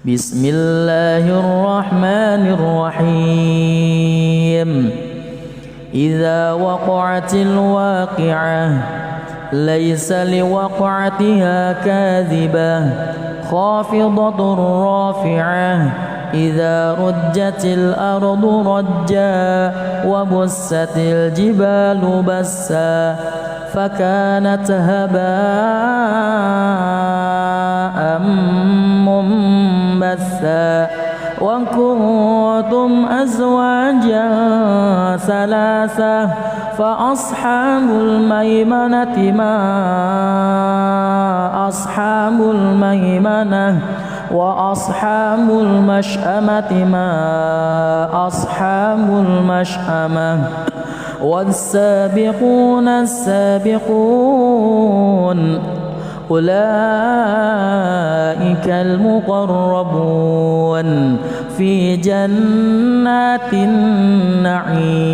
بسم الله الرحمن الرحيم إذا وقعت الواقعة ليس لوقعتها كاذبة خافضة رافعة إذا رجت الأرض رجا وبست الجبال بسا فكانت هباء منبثا وكنتم أزواجا ثلاثة فأصحاب الميمنة ما أصحاب الميمنة وأصحاب المشأمة ما أصحاب المشأمة والسابقون السابقون أولئك المقربون في جنات النعيم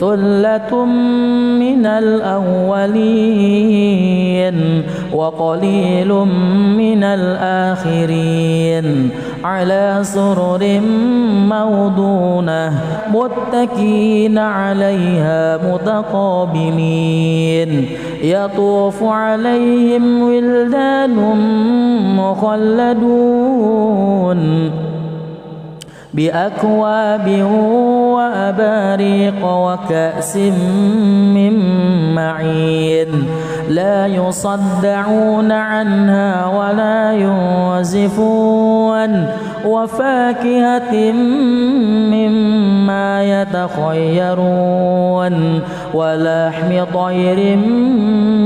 ثلة من الأولين وقليل من الآخرين على سرر موضونة متكئين عليها متقابلين يطوف عليهم ولدان مخلدون بأكواب وأباريق وكأس من معين لا يصدعون عنها ولا ينزفون وفاكهة مما يتخيرون ولحم طير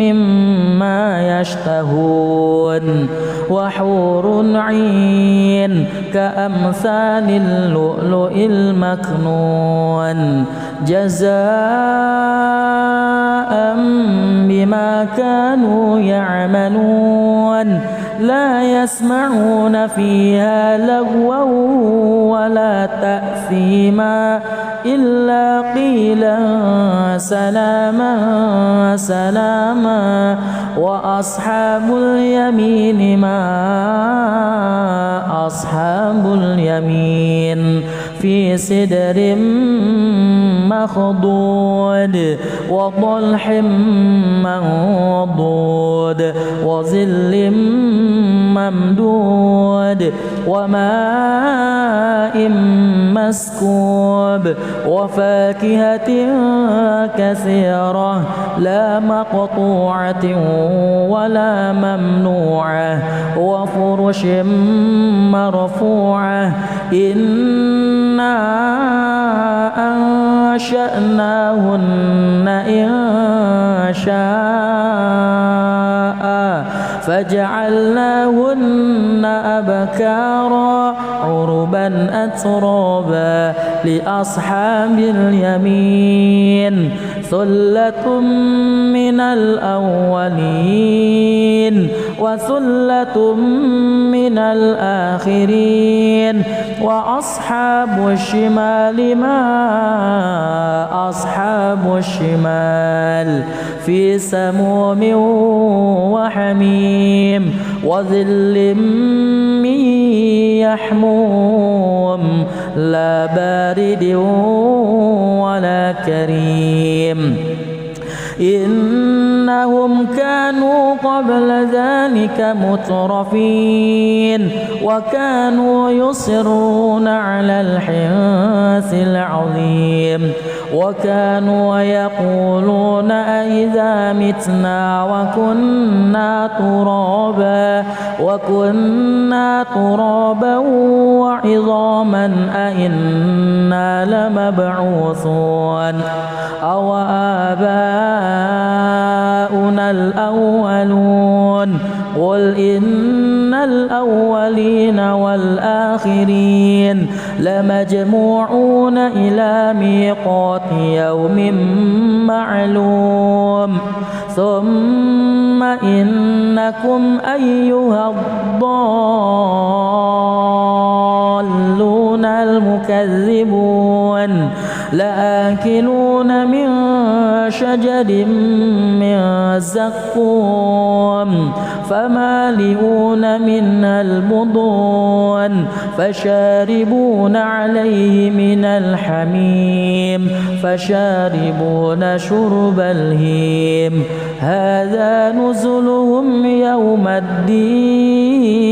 مما يشتهون وحور عين كأمثال اللؤلؤ المكنون جزاء بما كانوا يعملون لا يسمعون فيها لغوا ولا تأثيما إلا قيلا سلاما سلاما وأصحاب اليمين ما أصحاب اليمين في سدر مخضود وطلح منضود وظل ممدود وماء مسكوب وفاكهة كثيرة لا مقطوعة ولا ممنوعة وفرش مرفوعة إنا أنشأناهن إن شاء فجعلناهن أبكارا عربا أترابا لأصحاب اليمين ثلة من الأولين وثلة من الآخرين وأصحاب الشمال ما أصحاب الشمال في سموم وحميم وظل من يحموم لا بارد ولا كريم إنهم كانوا قبل ذلك مترفين وكانوا يصرون على الحنث العظيم وكانوا يقولون أئذا متنا وكنا ترابا وعظاما أئنا لمبعوثون أو آباؤنا الأولون قل إن الأولين والآخرين لمجموعون إلى ميقات يوم معلوم ثم إنكم أيها الضالون المكذبون لآكلون من شجر من زقوم فمالئون منها البطون فشاربون عليه من الحميم فشاربون شرب الهيم هذا نزلهم يوم الدين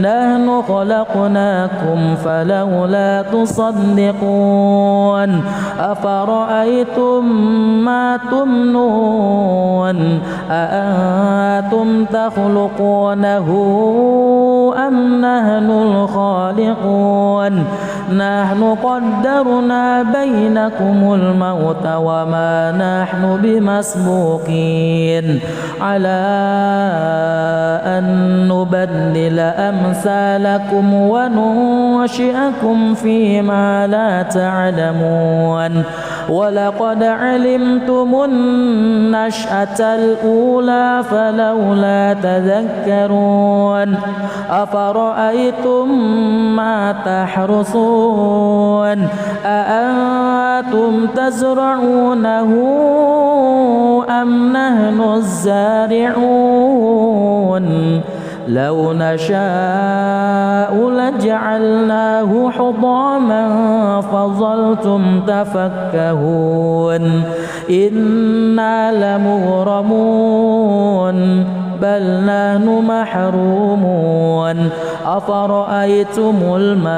نحن خلقناكم فلولا تصدقون أفرأيتم ما تمنون أأنتم تخلقونه أم نحن الخالقون نحن قدرنا بينكم الموت وما نحن بمسبوقين على أن نبدل أمثالكم وننشئكم فيما لا تعلمون ولقد علمتم النشأة الأولى فلولا تذكرون أفرأيتم ما تحرثون أأنتم تزرعونه أم نحن الزارعون لو نشاء لجعلناه حطاما فظلتم تفكهون إنا لمغرمون بل نحن محرومون أفرأيتم الماء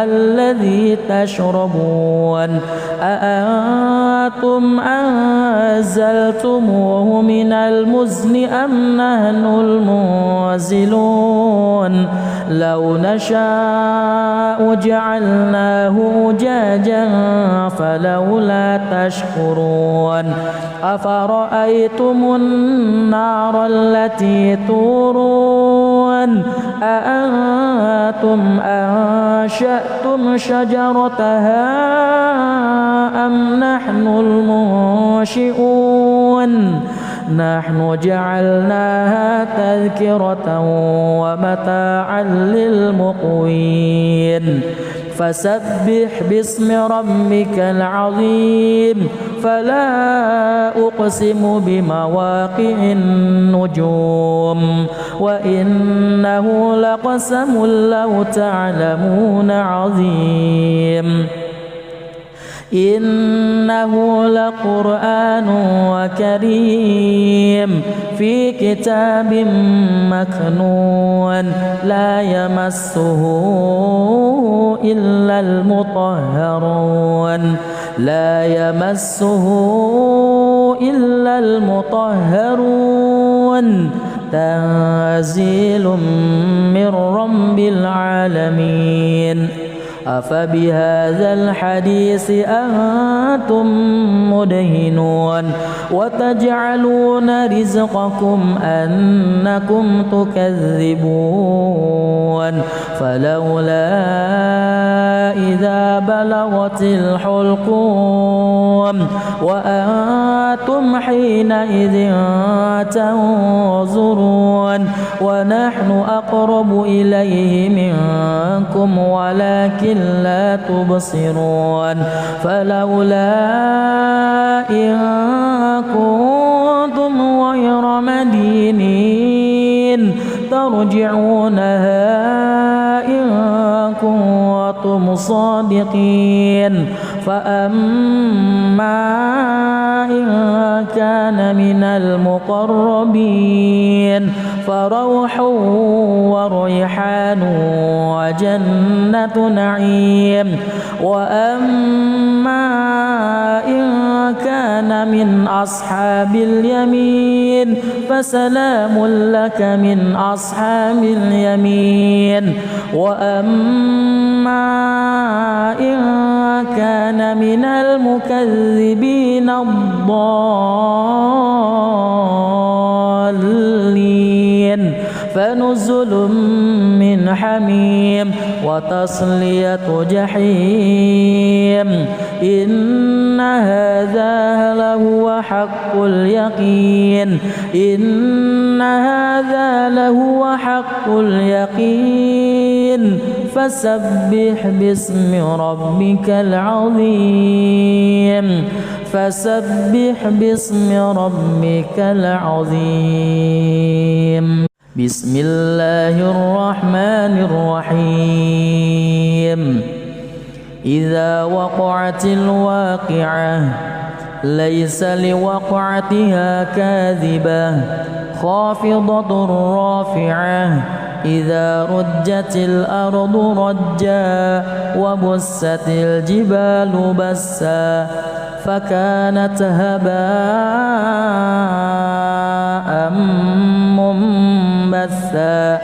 الذي تشربون أأنتم أنزلتموه من المزن أم نحن المنزلون لو نشاء جعلناه أجاجا فلولا تشكرون أفرأيتم النار التي تورون أأنتم أنشأتم شجرتها أم نحن المنشئون نحن جعلناها تذكرة ومتاعا للمقوين فسبح باسم ربك العظيم فلا أقسم بمواقع النجوم وإنه لقسم لو تعلمون عظيم إنه لقرآن كريم في كتاب مكنون لا يمسه إلا المطهرون لا يمسه إلا المطهرون تنزيل من رب العالمين أفبهذا الحديث أنتم مدهنون وتجعلون رزقكم أنكم تكذبون فلولا إذا بلغت الحلقوم وأنتم حينئذ تنظرون ونحن أقرب إليه منكم ولكن لا تبصرون فلولا إن كنتم غير مدينين ترجعونها إن كنتم صادقين فأما إن كان من المقربين فروح وريحان وجنة نعيم وأما إن كان من أصحاب اليمين فسلام لك من أصحاب اليمين وأما إن كان من المكذبين الضالين فنزل من حميم وتصلية جحيم إن هذا لهو حق اليقين إن هذا لهو حق اليقين فسبح باسم ربك العظيم فسبح باسم ربك العظيم بسم الله الرحمن الرحيم إذا وقعت الواقعة ليس لوقعتها كاذبة خافضة رافعة إذا رجت الأرض رجا وبست الجبال بسا فكانت هباء منبثا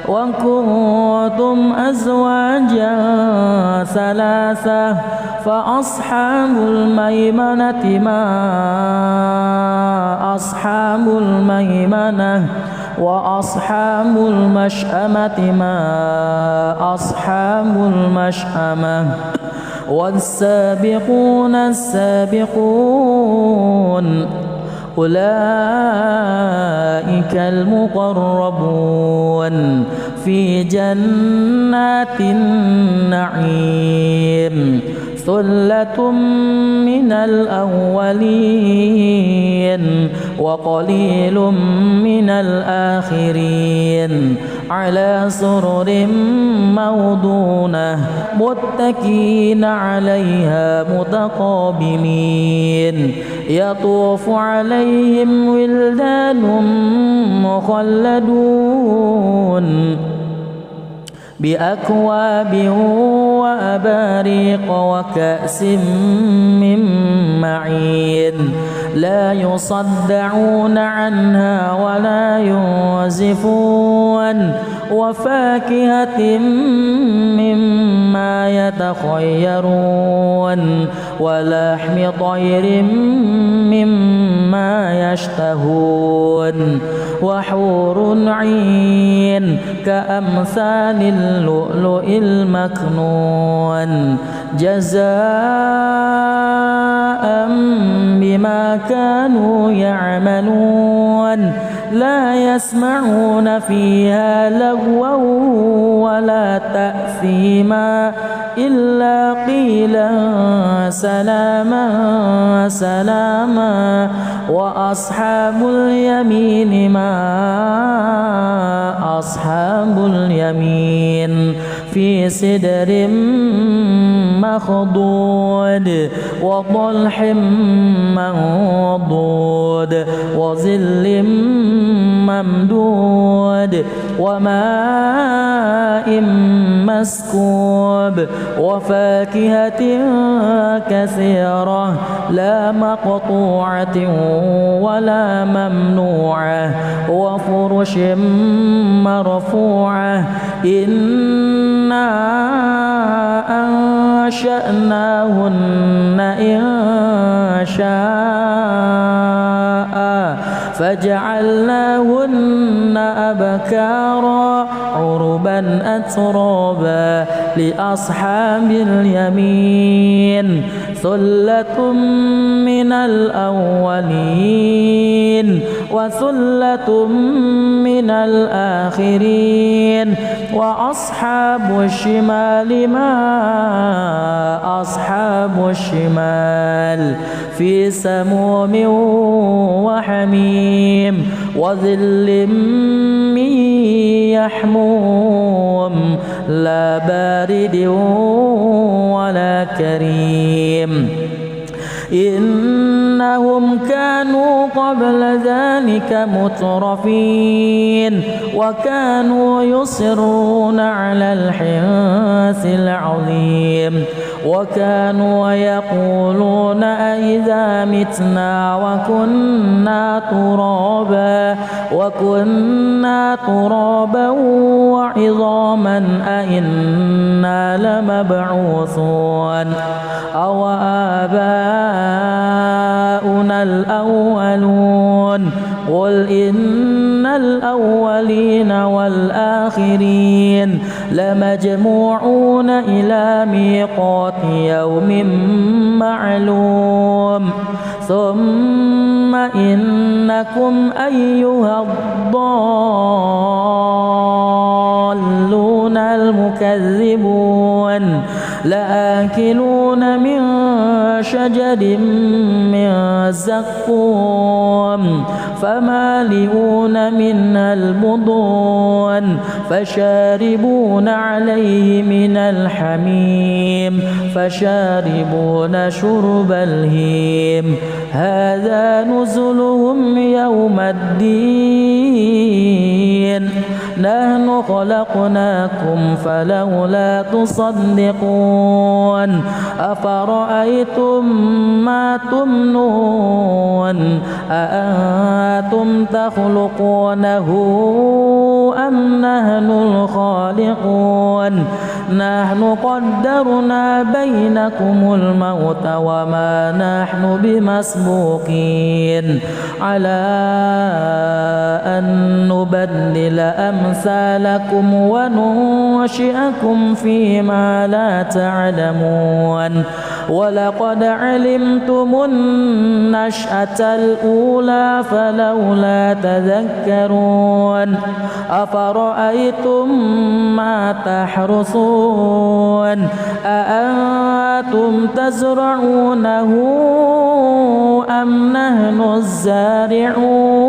وكنتم أزواجا ثلاثة فأصحاب الميمنة ما أصحاب الميمنة وأصحاب المشأمة ما أصحاب المشأمة والسابقون السابقون أولئك المقربون في جنات النعيم ثلة من الأولين وقليل من الآخرين على سرر موضونة متكئين عليها متقابلين يطوف عليهم ولدان مخلدون بأكواب وأباريق وكأس من معين لا يصدعون عنها ولا ينزفون وفاكهة مما يتخيرون ولحم طير مما يشتهون وحور عين كأمثال اللؤلؤ المكنون جزاء بما كانوا يعملون لا يسمعون فيها لغوا ولا تأثيما إلا قيلا سلاما سلاما وأصحاب اليمين ما أصحاب اليمين في سدر مخضود وطلح منضود وظل ممدود وماء مسكوب وفاكهة كثيرة لا مقطوعة ولا ممنوعة وفرش مرفوعة إنا أنشأناهن إن شاء فجعلناهن أبكارا عربا أترابا لأصحاب اليمين ثلة من الأولين وثلة من الآخرين وأصحاب الشمال ما أصحاب الشمال في سموم وحميم وظل من يحموم لا بارد ولا كريم إنهم كانوا قبل ذلك مترفين وكانوا يصرون على الحنث العظيم وكانوا يقولون أئذا متنا وكنا ترابا وعظاما أئنا لمبعوثون أو آباؤنا الأولون قل إن الأولين والآخرين لمجموعون إلى ميقات يوم معلوم ثم إنكم أيها الضالون المكذبون لآكلون من شجر من زقوم فمالئون منها البطون فشاربون عليه من الحميم فشاربون شرب الهيم هذا نزلهم يوم الدين نحن خلقناكم فلولا تصدقون أفرأيتم ما تمنون أأنتم تخلقونه أم نحن الخالقون نحن قدرنا بينكم الموت وما نحن بمسبوقين على أن نبدل أمثالكم وننشئكم فيما لا تعلمون ولقد علمتم النشأة الأولى فلولا تذكرون أفرأيتم ما تحرثون أأنتم تزرعونه أم نحن الزارعون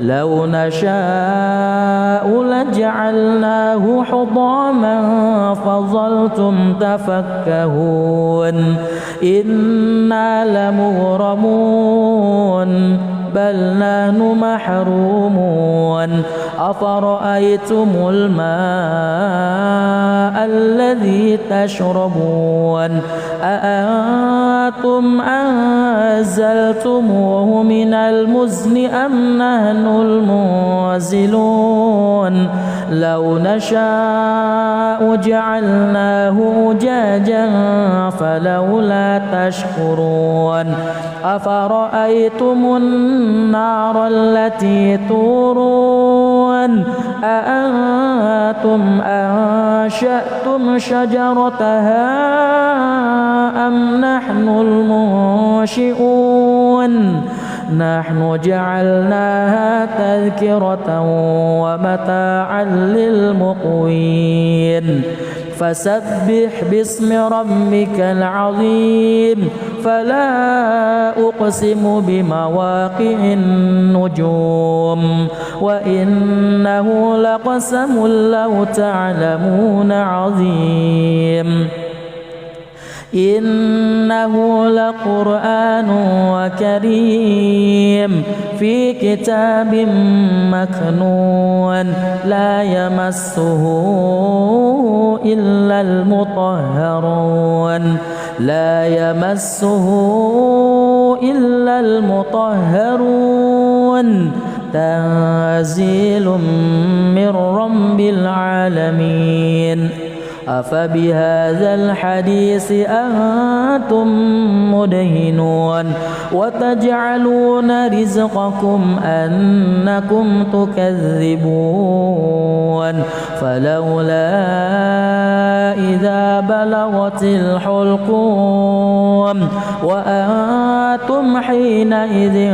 لو نشاء لجعلناه حطاما فظلتم تفكهون إنا لمغرمون بل نحن محرومون أفرأيتم الماء الذي تشربون أأنتم أنزلتموه من المزن أم نحن المنزلون لو نشاء جعلناه أجاجا فلولا تشكرون أفرأيتم النار التي تورون أأنتم أنشأتم شجرتها أم نحن المنشئون نحن جعلناها تذكرة ومتاعا للمقوين فسبح باسم ربك العظيم فلا أقسم بمواقع النجوم وإنه لقسم لو تعلمون عظيم إنه لقرآن كريم في كتاب مكنون لا يمسه إلا المطهرون لا يمسه إلا المطهرون تنزيل من رب العالمين أفبهذا الحديث أنتم مدهنون وتجعلون رزقكم أنكم تكذبون فلولا إذا بلغت الحلقوم وأنتم حينئذ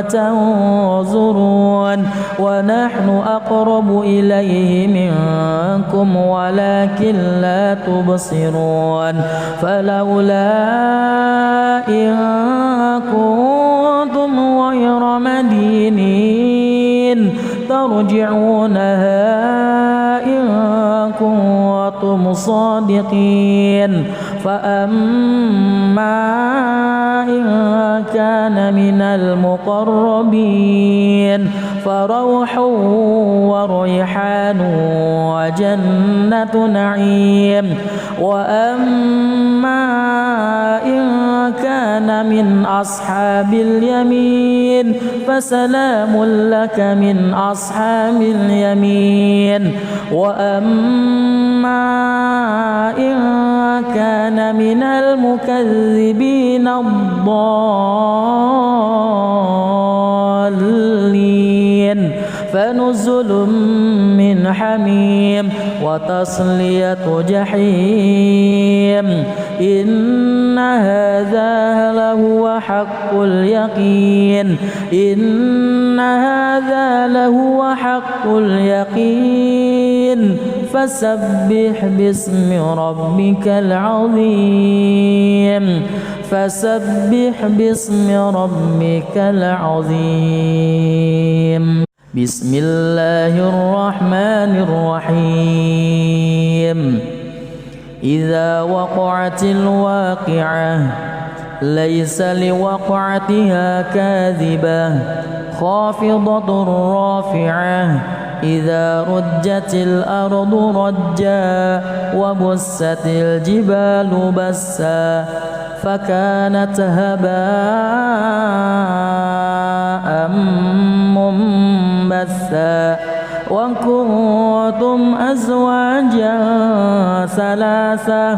تنظرون ونحن أقرب إليه منكم ولكن لا تبصرون فلولا إن كنتم غير مدينين ترجعونها إن كنتم صادقين فأما إن كان من المقربين فروح وريحان وجنة نعيم وأما إن كان من أصحاب اليمين فسلام لك من أصحاب اليمين وأما إن كان من المكذبين الضالين فنزل من حميم وتصلية جحيم إن هذا لهو حق اليقين إن هذا لهو حق اليقين فسبح باسم ربك العظيم فسبح باسم ربك العظيم بسم الله الرحمن الرحيم إذا وقعت الواقعة ليس لوقعتها كاذبة خافضة رافعة إذا رجت الأرض رجا وبست الجبال بسا فكانت هباء منبثا وكنتم أزواجا ثلاثة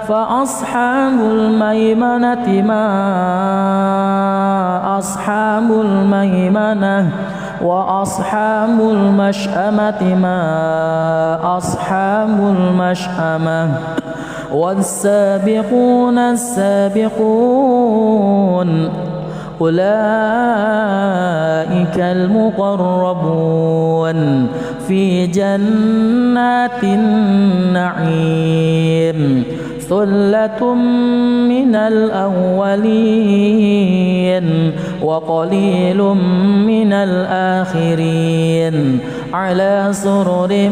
فأصحاب الميمنة ما أصحاب الميمنة وأصحاب المشأمة ما أصحاب المشأمة والسابقون السابقون أولئك المقربون في جنات النعيم ثلة من الأولين وقليل من الآخرين على سرر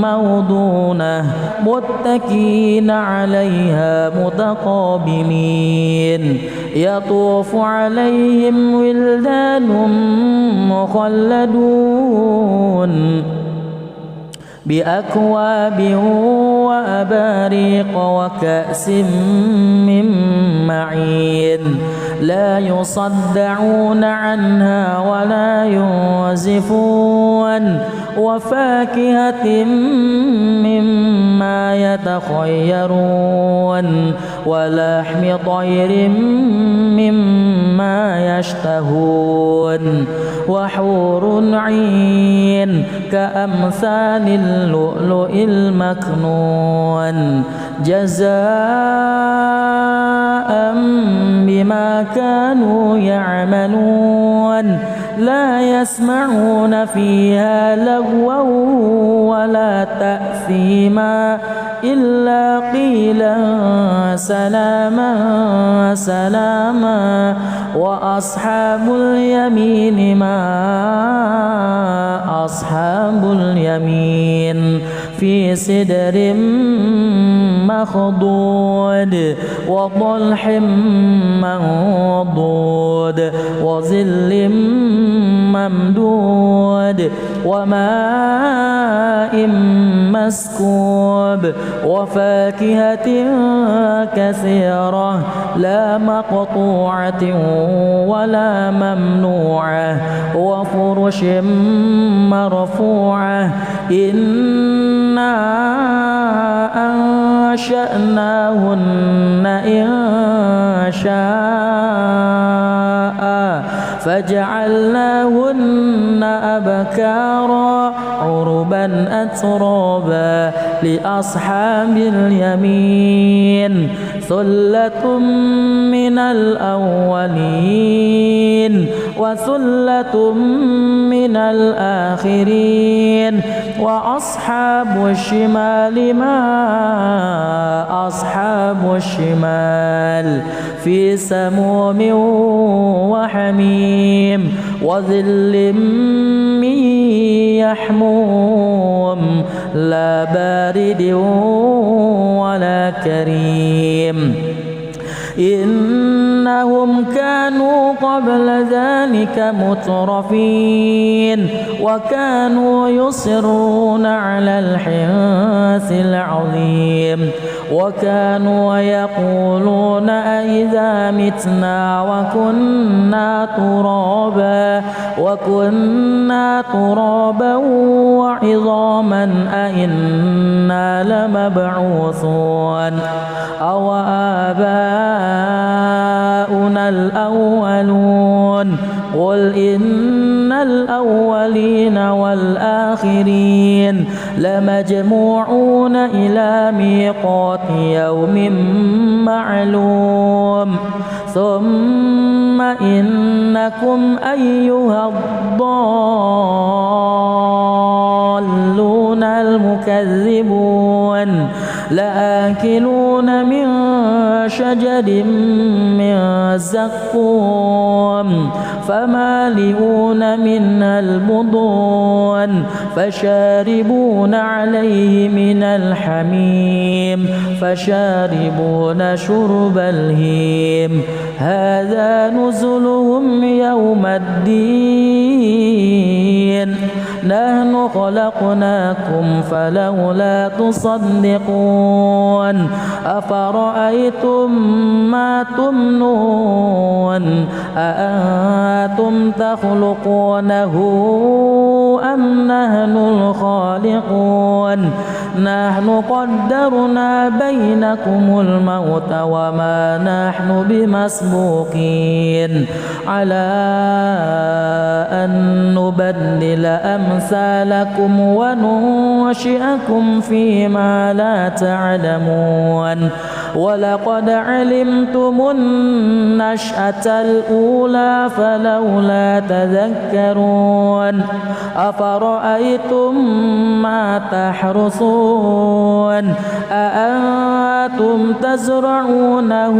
موضونة متكئين عليها متقابلين يطوف عليهم ولدان مخلدون بأكواب وأباريق وكأس من معين لا يصدعون عنها ولا ينزفون وفاكهة مما يتخيرون ولحم طير مما يشتهون وحور عين كأمثال اللؤلؤ المكنون جزاء بما كانوا يعملون لا يسمعون فيها لغوا ولا تأثيما إلا قيلا سلاما سلاما وأصحاب اليمين ما أصحاب اليمين في سدر مخضود وطلح منضود وظل ممدود وماء مسكوب وفاكهة كثيرة لا مقطوعة ولا ممنوعة وفرش مرفوعة إنا أنشأناهن إن شاء فجعلناهن أبكارا عربا أترابا لأصحاب اليمين ثلة من الأولين وثلة من الآخرين وأصحاب الشمال ما أصحاب الشمال في سموم وحميم وظل من يحموم لا بارد ولا كريم إنهم كانوا قبل ذلك مترفين وكانوا يصرون على الحنث العظيم وكانوا يقولون أئذا متنا وكنا ترابا وعظاما أئنا لمبعوثون أو آباؤنا الأولون قل إن الأولين الأولين والآخرين لمجموعون إلى ميقات يوم معلوم ثم إنكم أيها الضالون المكذبون لآكلون من شجر من زقوم فمالئون منها البطون فشاربون عليه من الحميم فشاربون شرب الهيم هذا نزلهم يوم الدين نحن خلقناكم فلولا تصدقون أفرأيتم ما تمنون أأنتم تخلقونه أم نحن الخالقون نحن قدرنا بينكم الموت وما نحن بمسبوقين على أن نبدل أمثالكم وننشئكم فيما لا تعلمون ولقد علمتم النشأة الأولى فلولا تذكرون أفرأيتم ما تحرثون أأنتم تزرعونه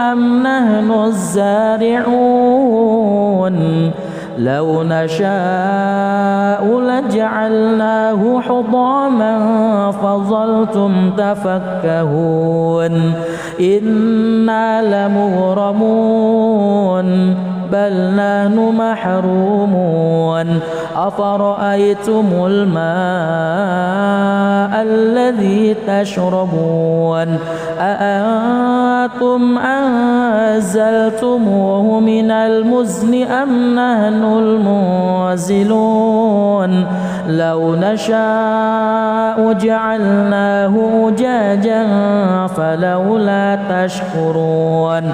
أم نحن الزارعون لو نشاء لجعلناه حطاما فظلتم تفكهون إنا لمغرمون بل نحن محرومون أفرأيتم الماء الذي تشربون أأنتم أنزلتموه من المزن أم نحن المنزلون لو نشاء جعلناه أجاجا فلولا تشكرون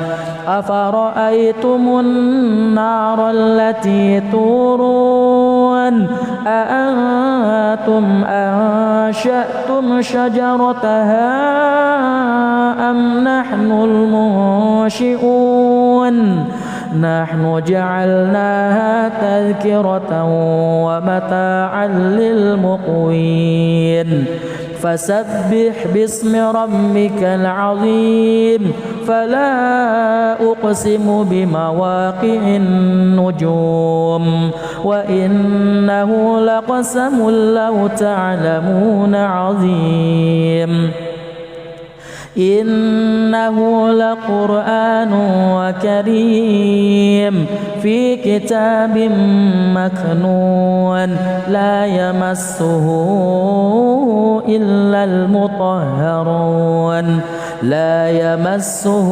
أفرأيتم النار التي تورون أأنتم أنشأتم شجرتها أم نحن المنشئون نحن جعلناها تذكرة ومتاعا للمقوين فسبح باسم ربك العظيم فلا أقسم بمواقع النجوم وإنه لقسم لو تعلمون عظيم إنه لقرآن كريم في كتاب مكنون لا يمسه إلا المطهرون لا يمسه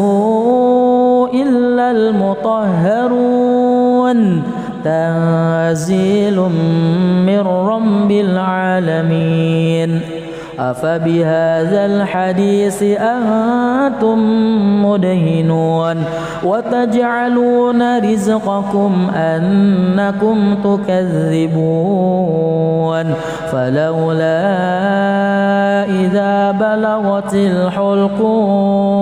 إلا المطهرون تنزيل من رب العالمين أفبهذا الحديث أنتم مدهنون وتجعلون رزقكم أنكم تكذبون فلولا إذا بلغت الحلقوم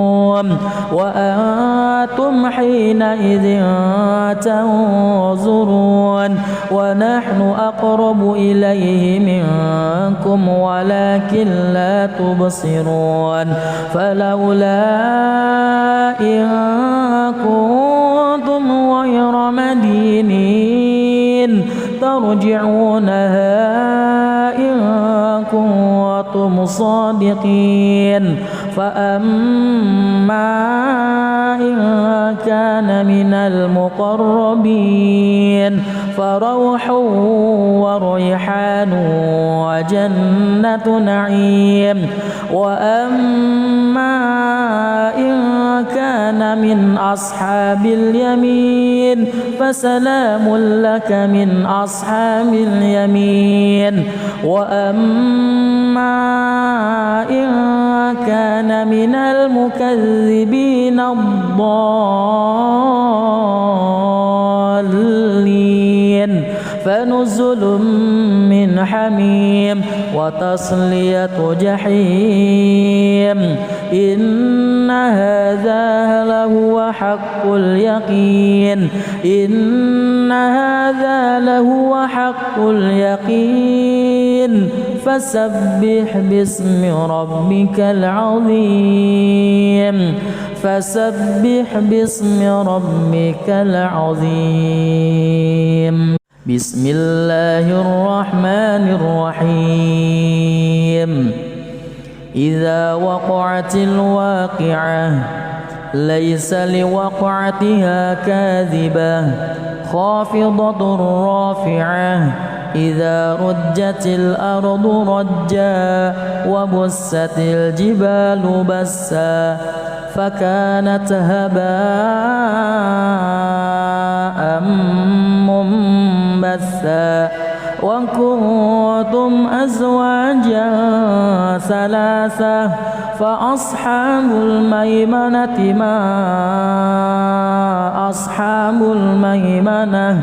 وأنتم حينئذ تنظرون ونحن أقرب إليه منكم ولكن لا تبصرون فلولا إن كنتم غير مدينين ترجعونها إن كنتم صادقين فأما إن كان من المقربين فروح وريحان وجنة نعيم وأما إن كان من أصحاب اليمين فسلام لك من أصحاب اليمين وأما إن كان من المكذبين الضالين نزل من حميم وتصلية جحيم إن هذا لهو حق اليقين إن هذا لهو حق اليقين فسبح باسم ربك العظيم فسبح باسم ربك العظيم بسم الله الرحمن الرحيم إذا وقعت الواقعة ليس لوقعتها كاذبة خافضة رافعة إذا رجت الأرض رجا وبست الجبال بسا فكانت هباء منبثا وكنتم أزواجا ثلاثة فأصحاب الميمنة ما أصحاب الميمنة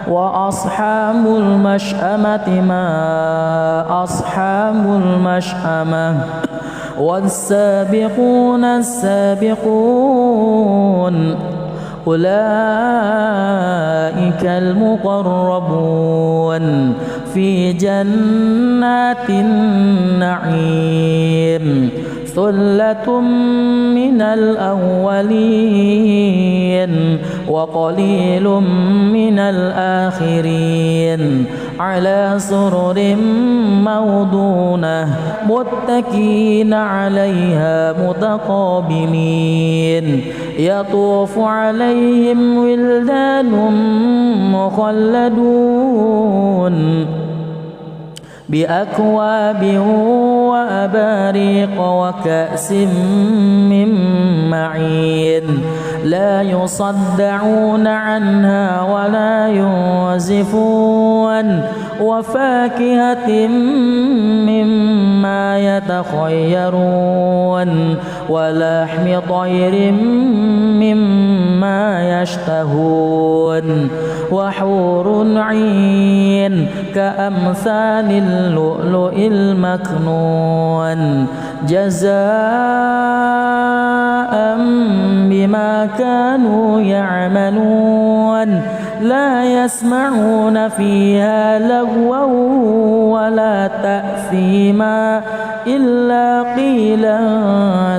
وأصحاب المشأمة ما أصحاب المشأمة والسابقون السابقون أولئك المقربون في جنات النعيم ثلة من الأولين وقليل من الآخرين على سرر موضونة متكئين عليها متقابلين يطوف عليهم ولدان مخلدون بأكواب وأباريق وكأس من معين لا يصدعون عنها ولا ينزفون وفاكهة مما يتخيرون ولحم طير مما يشتهون وحور عين كأمثال اللؤلؤ المكنون جزاء بما كانوا يعملون لا يسمعون فيها لغوا ولا تأثيما إلا قيلا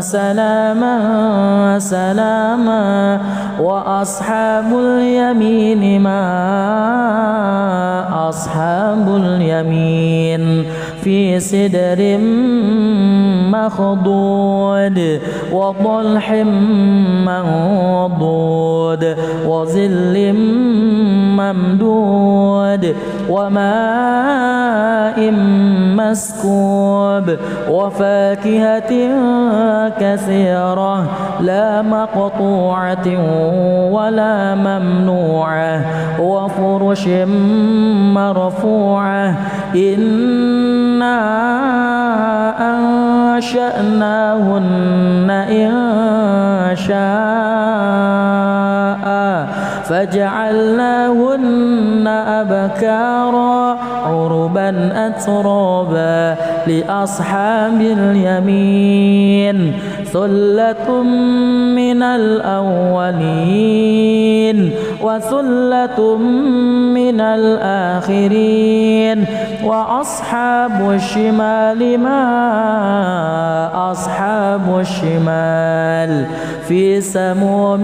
سلاما سلاما وأصحاب اليمين ما أصحاب اليمين في سدر مخضود وطلح منضود وظل ممدود وماء مسكوب وفاكهة كثيرة لا مقطوعة ولا ممنوعة وفرش مرفوعة إنا أنشأناهن إن شاء فجعلناهن أبكارا عربا أترابا لأصحاب اليمين ثلة من الأولين وثلة من الآخرين وأصحاب الشمال ما أصحاب الشمال في سموم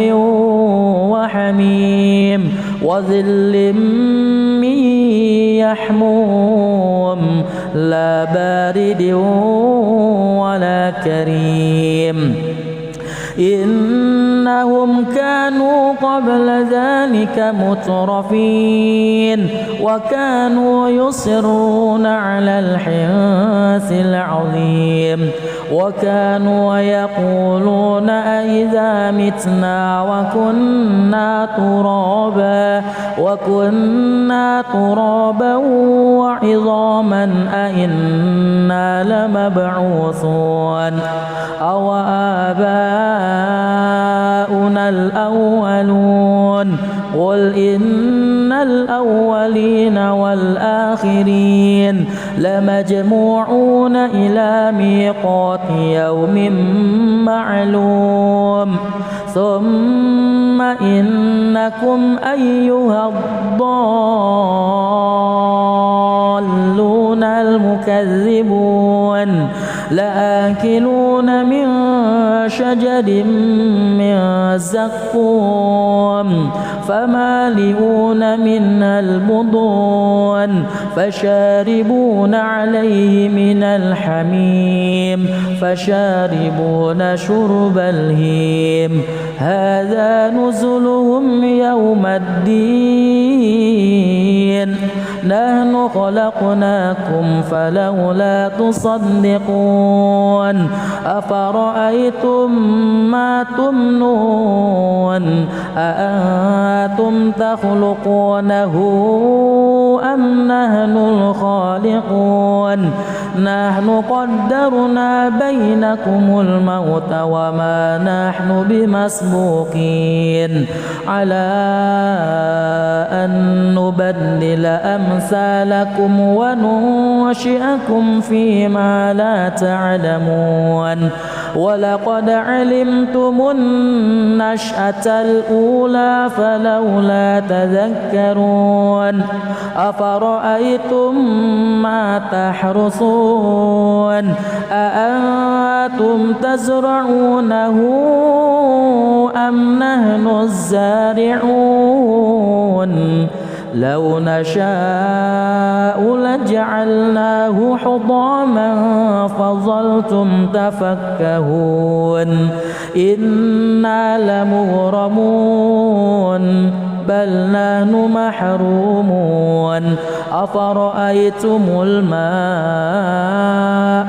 وحميم وظل من يحموم لا بارد ولا كريم إنهم كانوا قبل ذلك مترفين وكانوا يصرون على الحنث العظيم وكانوا يقولون أئذا متنا وكنا ترابا وعظاما أئنا لمبعوثون أو آباؤنا الأولون قل إن الأولين والآخرين الآخرين لمجموعون إلى ميقات يوم معلوم ثم إنكم أيها الضالون المكذبون لآكلون من شجر من زقوم فمالئون منها البطون فشاربون عليه من الحميم فشاربون شرب الهيم هذا نزلهم يوم الدين نحن خلقناكم فلولا تصدقون أفرأيتم ما تمنون أأنتم تخلقونه أم نحن الخالقون نحن قدرنا بينكم الموت وما نحن بمسبوقين على أن نبدل أمثالكم وننشئكم فيما لا تعلمون ولقد علمتم النشأة الأولى فلولا تذكرون أفرأيتم ما تحرثون أأنتم تزرعونه أم نحن الزارعون لو نشاء لجعلناه حطاما فظلتم تفكهون إنا لمغرمون بل نحن محرومون أفرأيتم الماء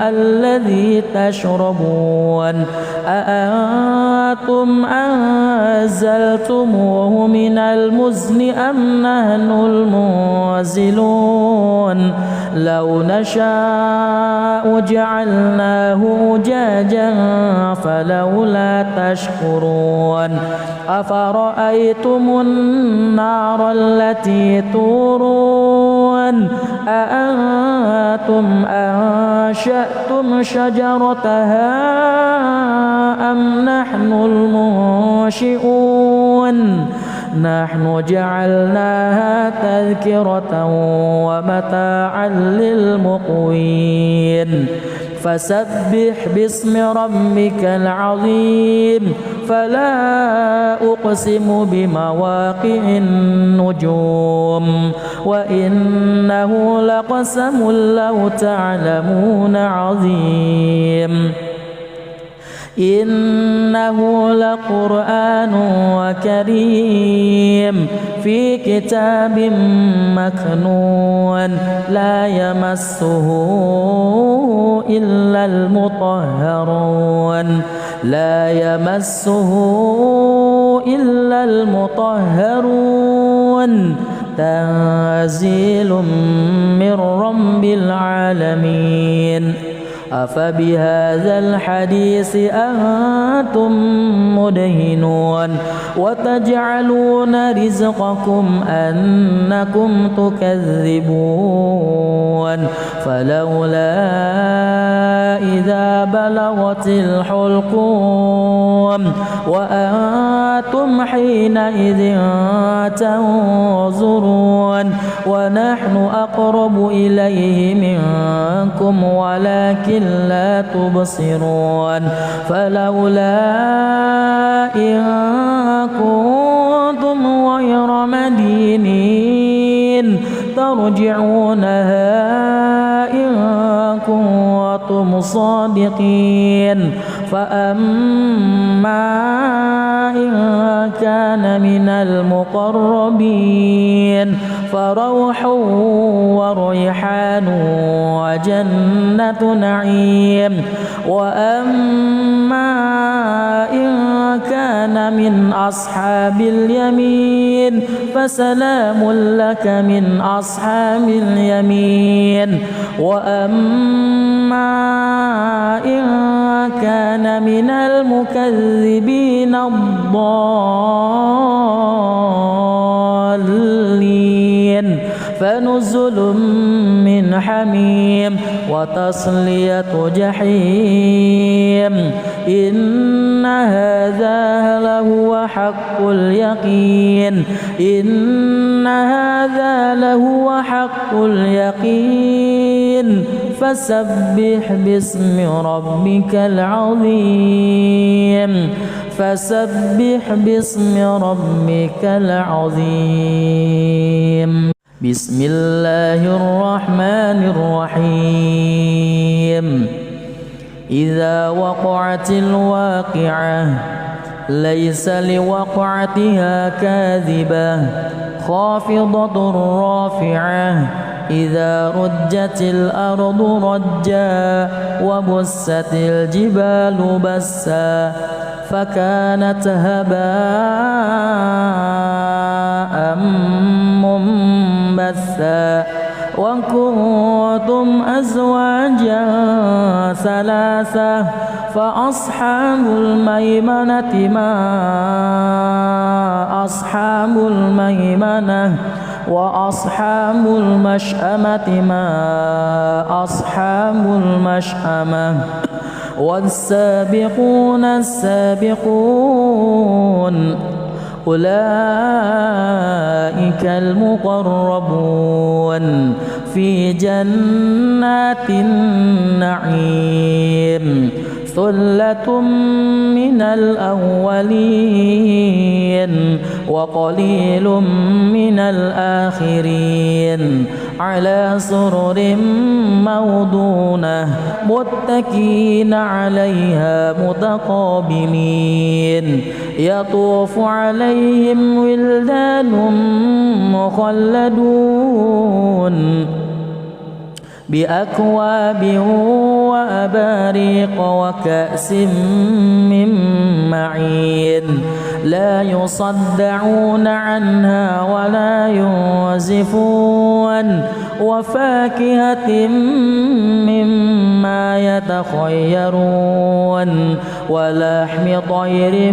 الذي تشربون أأنتم أنزلتموه من المزن أم نحن المنزلون لو نشاء جعلناه أجاجا فلولا تشكرون أفرأيتم النار التي تورون أأنتم أنشأتم شجرتها أم نحن المنشئون نحن جعلناها تذكرة ومتاعا للمقوين فسبح باسم ربك العظيم فلا أقسم بمواقع النجوم وإنه لقسم لو تعلمون عظيم إنه لقرآن كريم في كتاب مكنون لا يمسه إلا المطهرون لا يمسه إلا المطهرون تنزيل من رب العالمين أفبهذا الحديث أنتم مدهنون وتجعلون رزقكم أنكم تكذبون فلولا إذا بلغت الحلقوم وأنتم حينئذ تنظرون ونحن أقرب إليه منكم ولكن لا تبصرون فلولا إن كنتم غير مدينين ترجعونها إن كنتم صادقين فأما إن كان من المقربين فروح وريحان وجنة نعيم وأما إن كان من أصحاب اليمين فسلام لك من أصحاب اليمين وأما إن كان من المكذبين الضالين فنزل حميم وتصلية جحيم إن هذا لهو حق اليقين إن هذا لهو حق اليقين فسبح باسم ربك العظيم فسبح باسم ربك العظيم بسم الله الرحمن الرحيم إذا وقعت الواقعة ليس لوقعتها كاذبة خافضة رافعة إذا رجت الأرض رجا وبست الجبال بسا فكانت هباء منبثا وكنتم أزواجا ثلاثة فأصحاب الميمنة ما أصحاب الميمنة وأصحاب المشأمة ما أصحاب المشأمة والسابقون السابقون أولئك المقربون في جنات النعيم ثلة من الأولين وقليل من الآخرين على سرر موضونة متكئين عليها متقابلين يطوف عليهم ولدان مخلدون بأكواب وأباريق وكأس من معين لا يصدعون عنها ولا ينزفون وفاكهة مما يتخيرون ولحم طير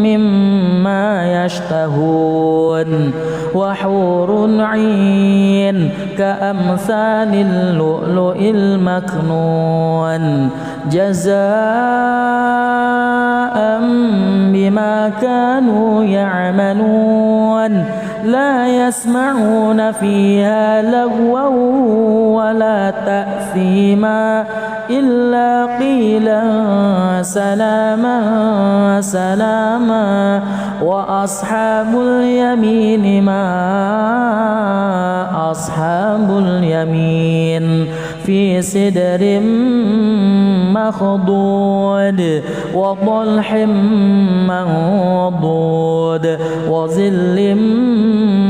مما يشتهون وحور عين كأمثال اللؤلؤ المكنون جزاء بما كانوا يعملون لا يسمعون فيها لغوا ولا تأثيما إلا قيلا سلاما سلاما وأصحاب اليمين ما أصحاب اليمين في سدر مخضود وطلح منضود وظل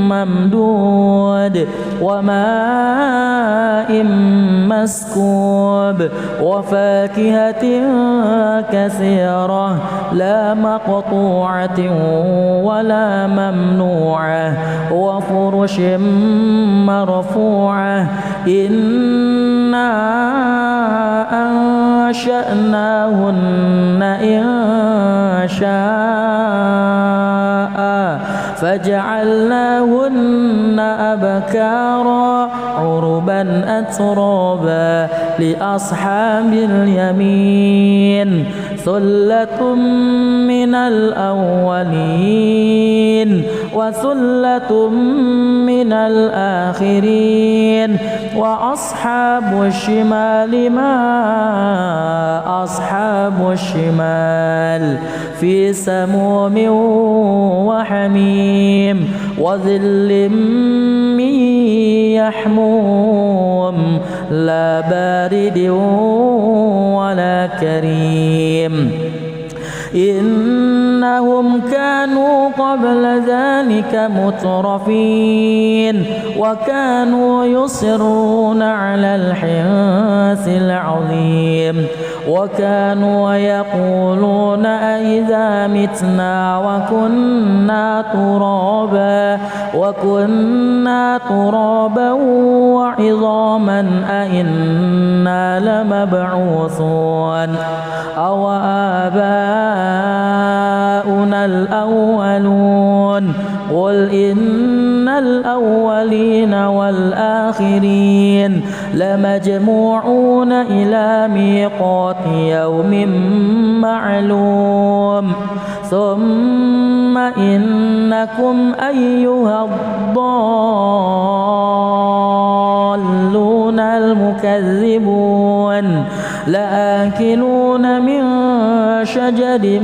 ممدود وماء مسكوب وفاكهة كثيرة لا مقطوعة ولا ممنوعة وفرش مرفوعة إنا أنشأناهن إن شاء فجعلناهن أبكارا عربا أترابا لأصحاب اليمين ثلة من الأولين وثلة من الآخرين وأصحاب الشمال ما أصحاب الشمال في سموم وحميم وظل من يحموم لا بارد ولا كريم إنهم كانوا قبل ذلك مترفين وكانوا يصرون على الحنث العظيم وكانوا يقولون أئذا متنا وكنا ترابا وعظاما أئنا لمبعوثون أو آباؤنا الأولون قل إن الأولين والآخرين لمجموعون إلى ميقات يوم معلوم ثم إنكم أيها الضالون المكذبون لآكلون من شجر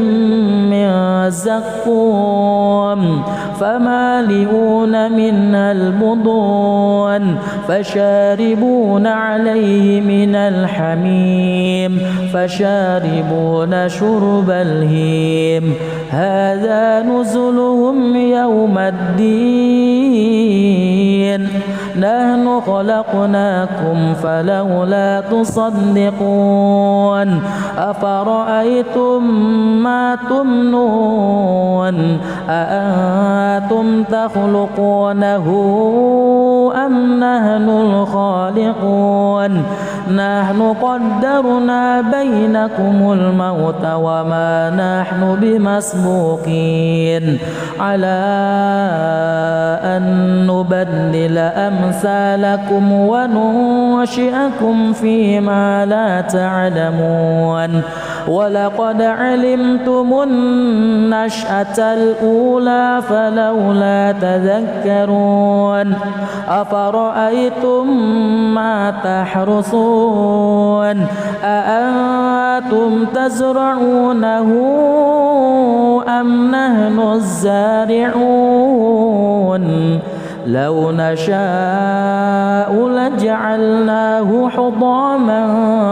من زقوم فمالئون منها البطون فشاربون عليه من الحميم فشاربون شرب الهيم هذا نزلهم يوم الدين نحن خلقناكم فلولا تصدقون أفرأيتم ما تمنون أأنتم تخلقونه أم نحن الخالقون نحن قدرنا بينكم الموت وما نحن بمسبوقين على أن نبدل أمثالكم وننشئكم فيما لا تعلمون ولقد علمتم النشأة الأولى فلولا تذكرون أفرأيتم ما تحرثون أأنتم تزرعونه أم نحن الزارعون لو نشاء لجعلناه حطاما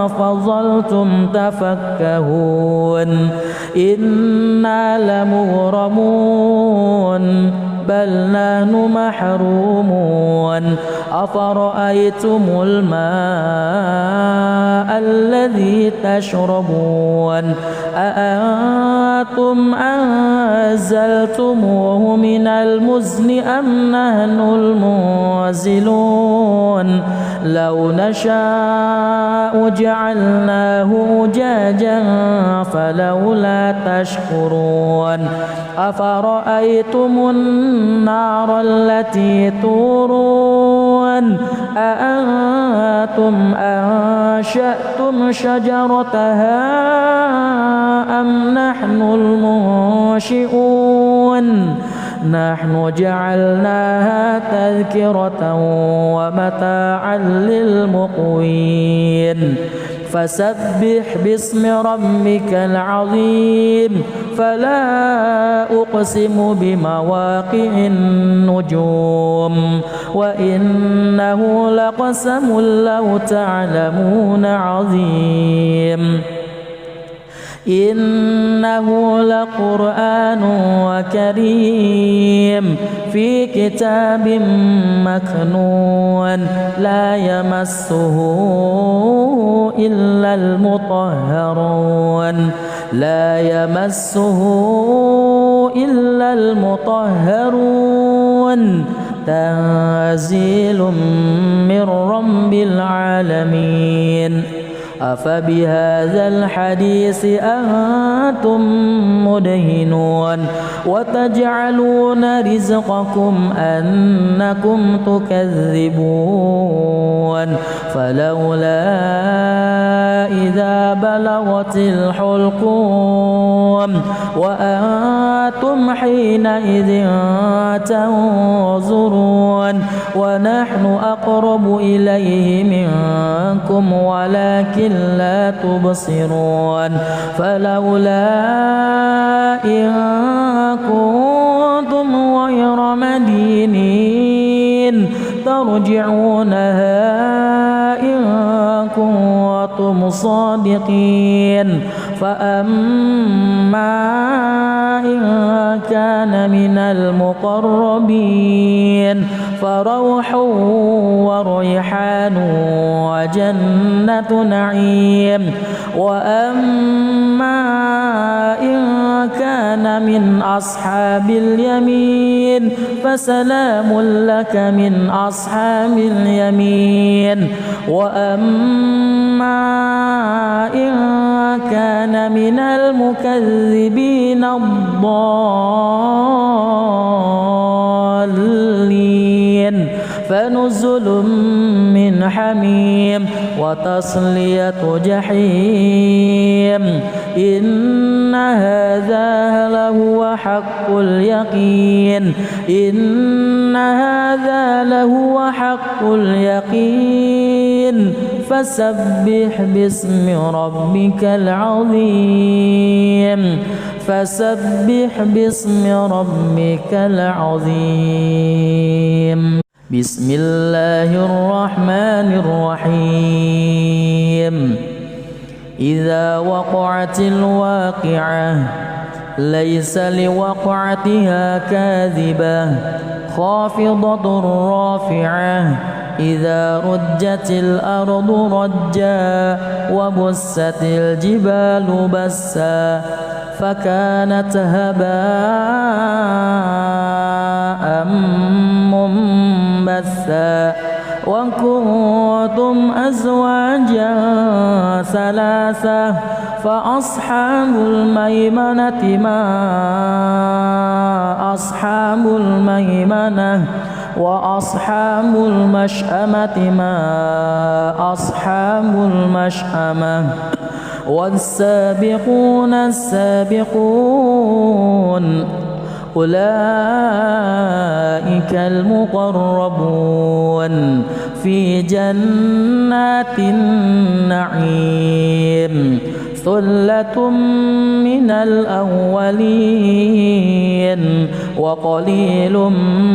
فظلتم تفكهون إنا لمغرمون بل نحن محرومون أفرأيتم الماء الذي تشربون أأنتم أنزلتموه من المزن أم نحن المنزلون لو نشاء جعلناه أجاجا فلولا تشكرون أفرأيتم النار التي تورون أأنتم أنشأتم شجرتها أم نحن المنشئون نحن جعلناها تذكرة ومتاعا للمقوين فسبح باسم ربك العظيم فلا أقسم بمواقع النجوم وإنه لقسم لو تعلمون عظيم إنه لقرآن كريم في كتاب مكنون لا يمسه إلا المطهرون لا يمسه إلا المطهرون تنزيل من رب العالمين أفبهذا الحديث أنتم مدهنون وتجعلون رزقكم أنكم تكذبون فلولا إذا بلغت الحلقوم وأنتم حينئذ تنظرون ونحن أقرب إليه منكم ولكن لا تبصرون فلولا إن كنتم غير مدينين ترجعونها إن كنتم صادقين فأما إن كان من المقربين فروح وريحان وجنة نعيم وأما إن كان من أصحاب اليمين فسلام لك من أصحاب اليمين وأما إن كان من المكذبين الضالين فنزل من حميم وتصلية جحيم إن هذا لهو حق اليقين إن هذا لهو حق اليقين فسبح باسم ربك العظيم فسبح باسم ربك العظيم بسم الله الرحمن الرحيم إذا وقعت الواقعة ليس لوقعتها كاذبة خافضة رافعة إذا رجت الأرض رجا وبست الجبال بسا فكانت هباء منبثا وكنتم أزواجا ثلاثة فأصحاب الميمنة ما أصحاب الميمنة وأصحاب المشأمة ما أصحاب المشأمة والسابقون السابقون أولئك المقربون في جنات النعيم ثلة من الأولين وقليل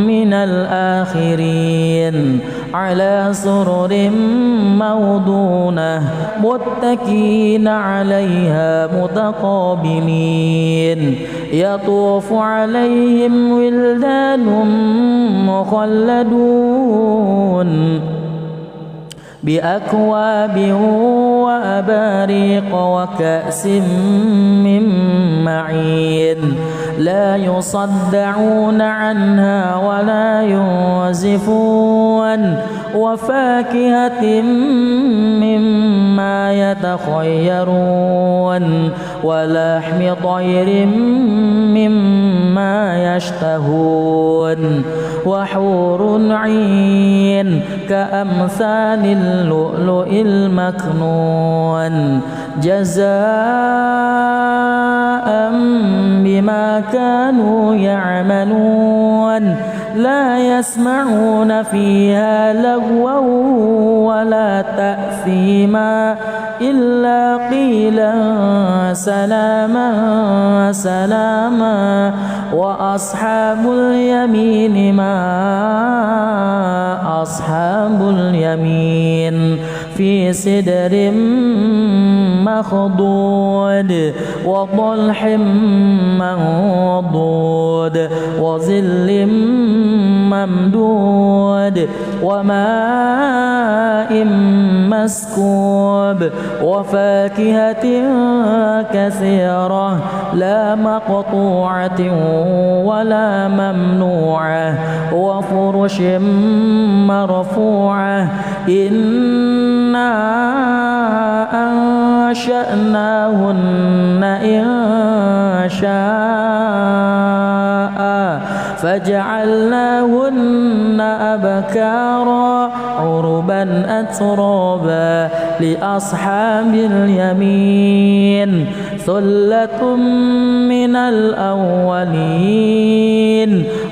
من الآخرين على سرر موضونة متكئين عليها متقابلين يطوف عليهم ولدان مخلدون بأكواب وأباريق وكأس من معين لا يصدعون عنها ولا ينزفون وفاكهة مما يتخيرون ولحم طير مما يشتهون وحور عين كأمثال اللؤلؤ المكنون جزاء بما كانوا يعملون لا يسمعون فيها لغوا ولا تأثيما إلا قيلا سلاما سلاما وأصحاب اليمين ما أصحاب اليمين في سدر مخضود وطلح منضود وظل ممدود وماء مسكوب وفاكهة كثيرة لا مقطوعة ولا ممنوعة وفرش مرفوعة إنا أنشأناهن إن شاء فجعلناهن أبكارا عربا أترابا لأصحاب اليمين ثلة من الأولين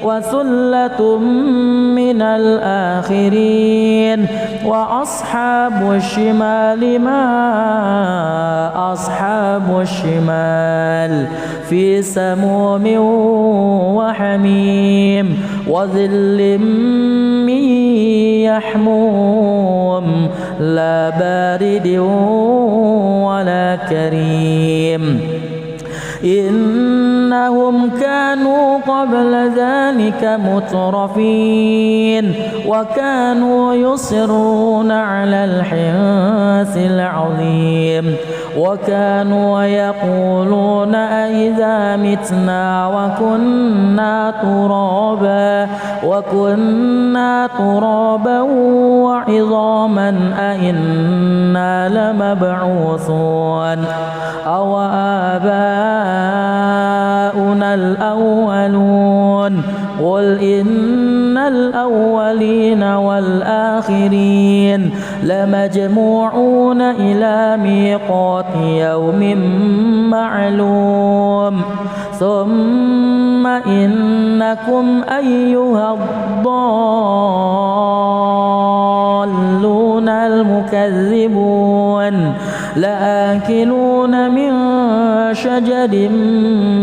وثلة من الآخرين وأصحاب الشمال ما أصحاب الشمال في سموم وحميم وظل من يحموم لا بارد ولا كريم إنهم كانوا قبل ذلك مترفين وكانوا يصرون على الحنث العظيم وكانوا يقولون أئذا متنا وكنا ترابا وعظاما أئنا لمبعوثون أو آباؤنا الأولون قل إن الأولين الأولين والآخرين لمجموعون إلى ميقات يوم معلوم ثم إنكم أيها الضالون المكذبون لآكلون من شجر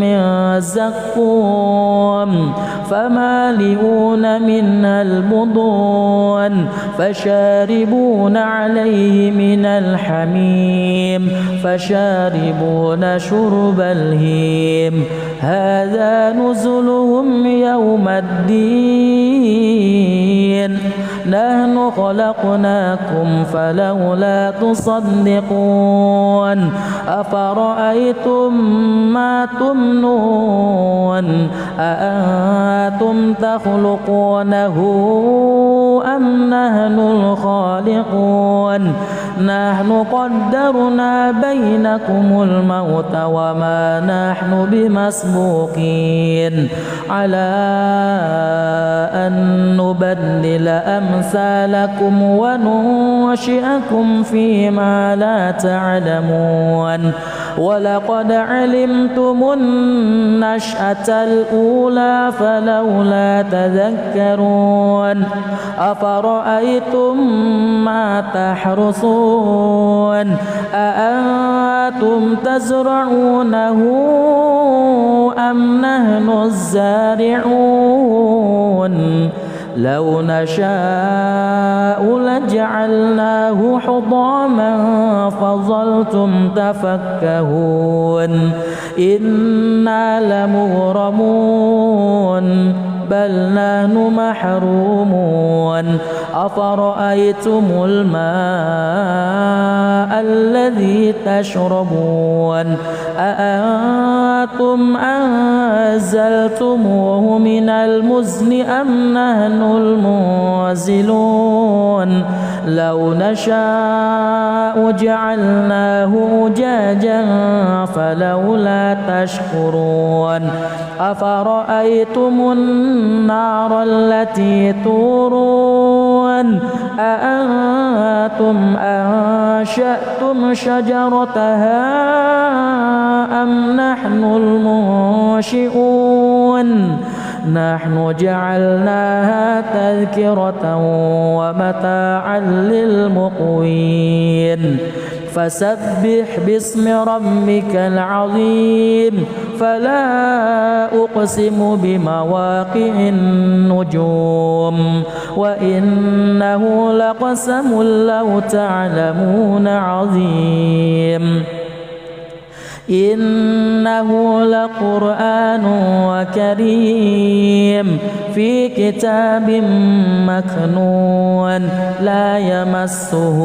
من زقوم فمالئون منها البطون فشاربون عليه من الحميم فشاربون شرب الهيم هذا نزلهم يوم الدين نحن خلقناكم فلولا تصدقون أفرأيتم ما تمنون أأنتم تخلقونه أم نحن الخالقون نحن قدرنا بينكم الموت وما نحن بمسبوقين على أن نبدل أمثالكم وننشئكم فيما لا تعلمون ولقد علمتم النشأة الأولى فلولا تذكرون أفرأيتم ما تحرثون أأنتم تزرعونه أم نحن الزارعون لو نشاء لجعلناه حطاما فظلتم تفكهون إنا لمغرمون بل نحن محرومون أفرأيتم الماء الذي تشربون أأنتم أنزلتموه من المزن أم نحن المنزلون لو نشاء جعلناه أجاجا فلولا تشكرون أفرأيتم النار التي تورون أأنتم أنشأتم شجرتها أم نحن المنشئون نحن جعلناها تذكرة ومتاعا للمقوين فسبح باسم ربك العظيم فلا أقسم بمواقع النجوم وإنه لقسم لو تعلمون عظيم إنه لقرآن كريم في كتاب مكنون لا يمسه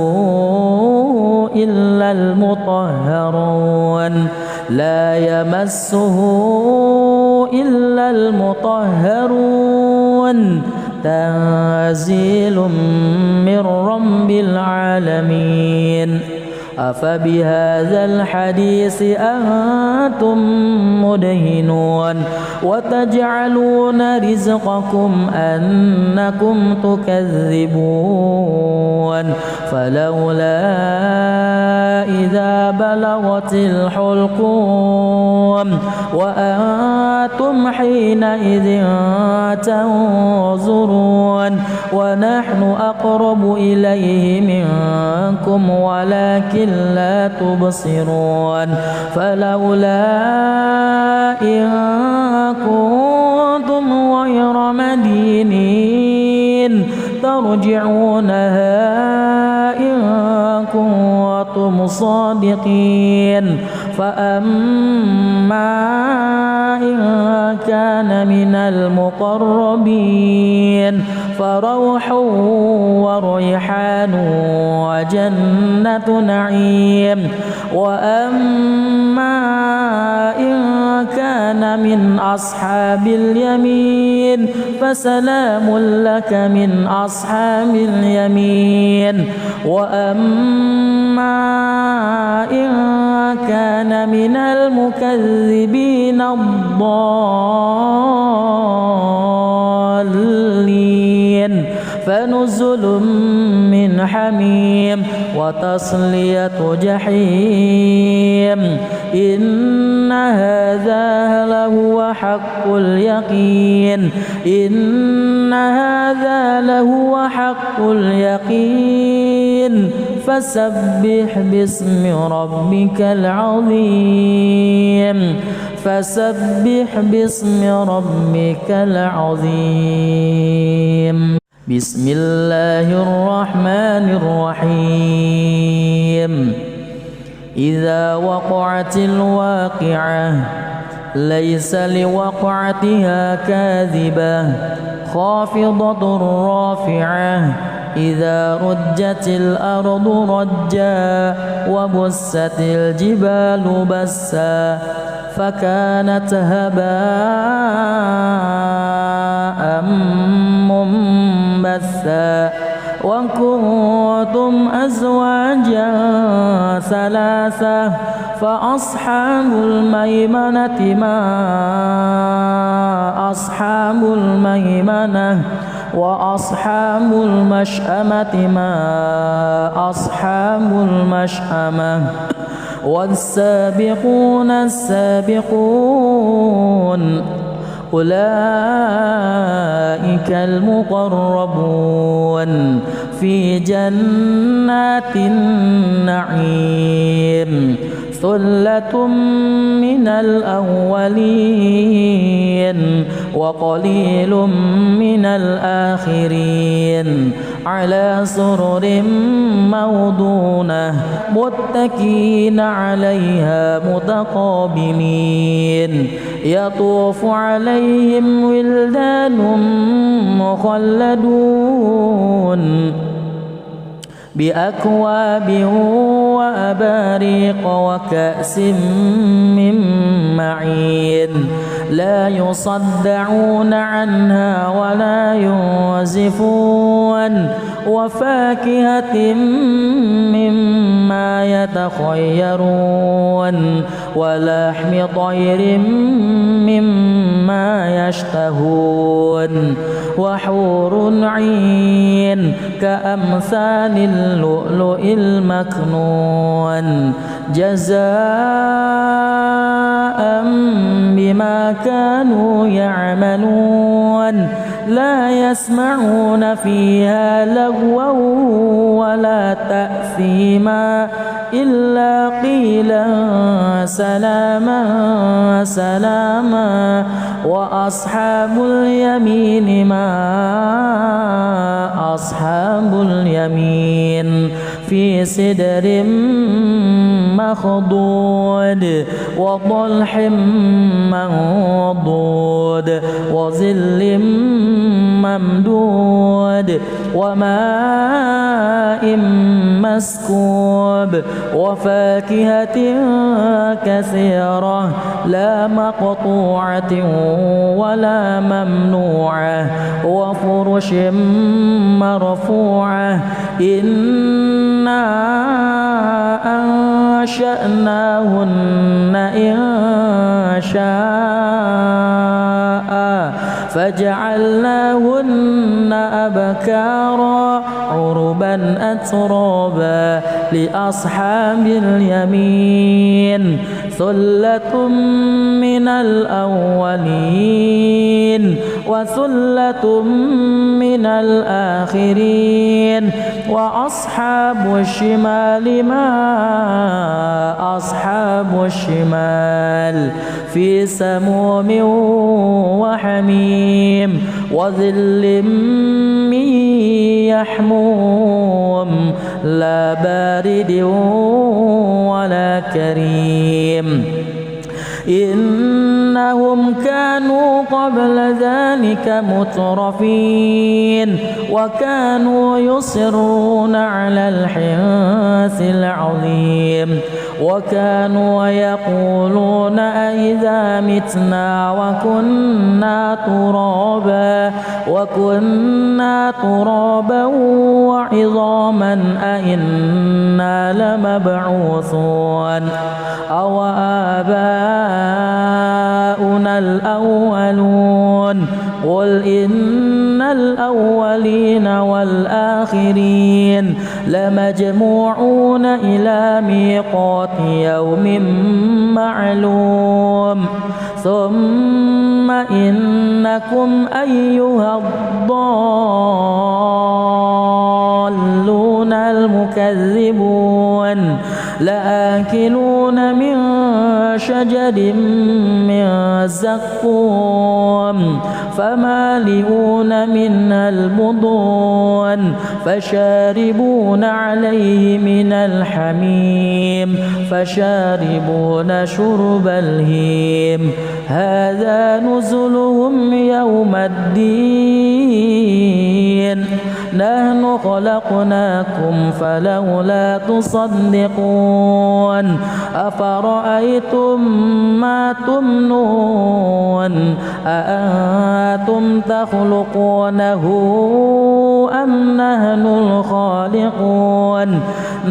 إلا المطهرون لا يمسه إلا المطهرون تنزيل من رب العالمين أفبهذا الحديث أنتم مدهنون وتجعلون رزقكم أنكم تكذبون فلولا إذا بلغت الحلقوم وأنتم حينئذ تنظرون ونحن أقرب إليه منكم ولكن لا تبصرون فلولا إن كنتم غير مدينين ترجعونها إن كنتم صادقين فأما إن كان من المقربين فروح وريحان وجنة نعيم وأما إن كان من أصحاب اليمين فسلام لك من أصحاب اليمين وأما إن كان من المكذبين الضالين فنزل من حميم وتصلية جحيم إن هذا لهو حق اليقين إن هذا لهو حق اليقين فسبح باسم ربك العظيم فسبح باسم ربك العظيم بسم الله الرحمن الرحيم إذا وقعت الواقعة ليس لوقعتها كاذبة خافضة رافعة إذا رجت الأرض رجا وبست الجبال بسا فكانت هباء منبثا وكنتم أزواجا ثلاثة فأصحاب الميمنة ما أصحاب الميمنة وأصحاب المشأمة ما أصحاب المشأمة والسابقون السابقون أولئك المقربون في جنات النعيم ثلة من الأولين وقليل من الآخرين على سرر موضونة متكئين عليها متقابلين يطوف عليهم ولدان مخلدون بأكواب وأباريق وكأس من معين لا يصدعون عنها ولا ينزفون وفاكهة مما يتخيرون ولحم طير مما يشتهون وحور عين كأمثال اللؤلؤ المكنون جزاء بما كانوا يعملون لا يسمعون فيها لغوا ولا تأثيما إلا قيلا سلاما سلاما وأصحاب اليمين ما أصحاب اليمين في سدر مخضود وطلح منضود وظل ممدود وماء مسكوب وفاكهة كثيرة لا مقطوعة ولا ممنوعة وفرش مرفوعة إنا أنشأناهن إن شاء فجعلناهن أبكارا عربا أترابا لأصحاب اليمين ثلة من الأولين وثلة من الآخرين وأصحاب الشمال ما أصحاب الشمال في سموم وحميم وظل من يحموم لا بارد ولا كريم إنهم كانوا قبل ذلك مترفين وكانوا يصرون على الحنث العظيم وكانوا يقولون أئذا متنا وكنا ترابا وعظاما أئنا لمبعوثون أو آباؤنا الأولون قل إن الأولين والآخرين لمجموعون إلى ميقات يوم معلوم ثم إنكم أيها الضالون المكذبون لآكلون من شجر من زقوم فمالئون منها البطون فشاربون عليه من الحميم فشاربون شرب الهيم هذا نزلهم يوم الدين نحن خلقناكم فلولا تصدقون أفرأيتم ما تمنون أأنتم تخلقونه أم نحن الخالقون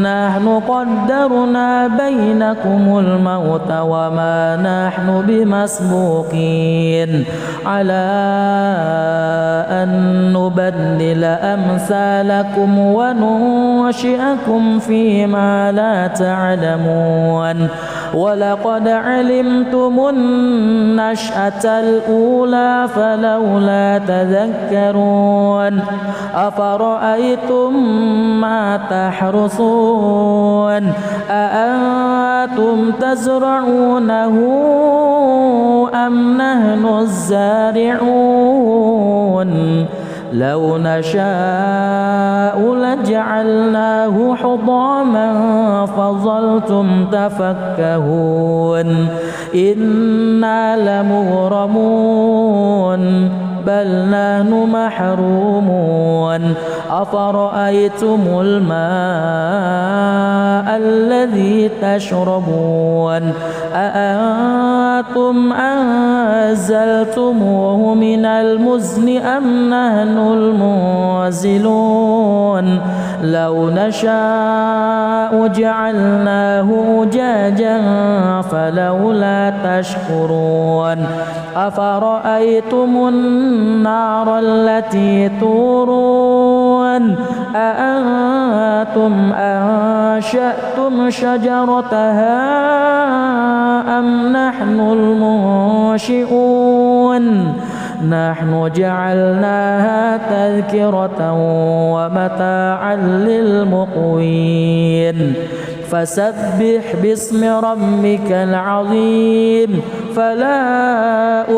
نحن قدرنا بينكم الموت وما نحن بمسبوقين على أن نبدل أمثالكم وننشئكم فيما لا تعلمون ولقد علمتم النشأة الأولى فلولا تذكرون أفرأيتم ما تحرثون أأنتم تزرعونه أم نحن الزارعون لو نشاء لجعلناه حطاما فظلتم تفكهون إنا لمغرمون بل نحن محرومون أفرأيتم الماء الذي تشربون أأنتم أنزلتموه من المزن أم نحن المنزلون لو نشاء جعلناه أجاجا فلولا تشكرون أفرأيتم النار التي تورون أأنتم أنشأتم شجرتها أم نحن المنشئون نحن جعلناها تذكرة ومتاعا للمقوين فسبح باسم ربك العظيم فلا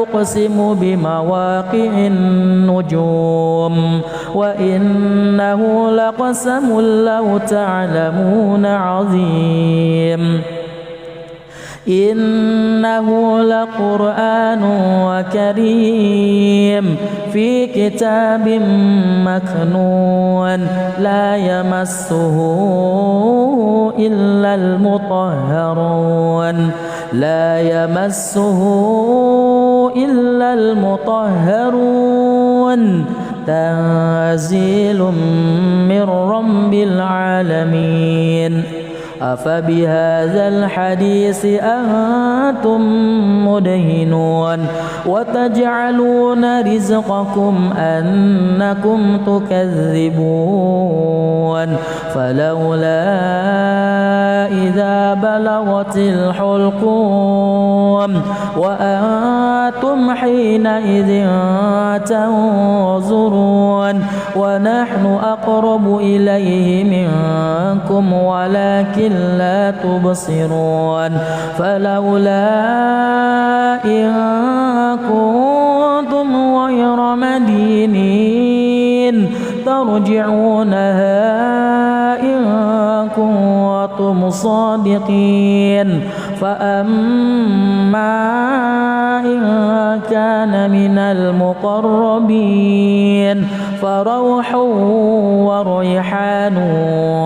أقسم بمواقع النجوم وإنه لقسم لو تعلمون عظيم إنه لقرآن كريم في كتاب مكنون لا يمسه إلا المطهرون لا يمسه إلا المطهرون تنزيل من رب العالمين أفبهذا الحديث أنتم مدهنون وتجعلون رزقكم أنكم تكذبون فلولا إذا بلغت الحلقوم وأنتم حينئذ تنظرون ونحن أقرب إليه منكم ولكن لا تبصرون فلولا إن كنتم غير مدينين ترجعونها إن كنتم صادقين فأما إن كان من المقربين فروح وريحان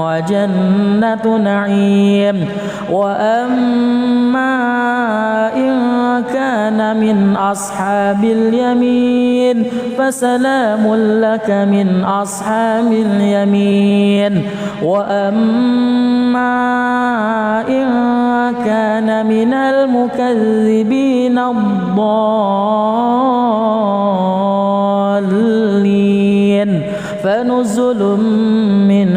وجنة نعيم وأما إن كان من أصحاب اليمين فسلام لك من أصحاب اليمين وأما إن كان من المكذبين الضالين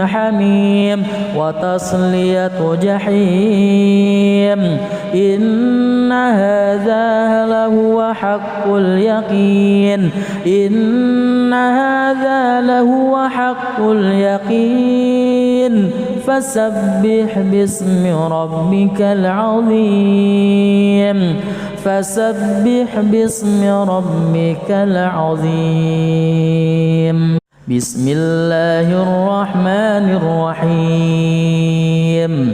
حميم وتصلية جحيم إن هذا لهو حق اليقين إن هذا لهو حق اليقين فسبح باسم ربك العظيم فسبح باسم ربك العظيم بسم الله الرحمن الرحيم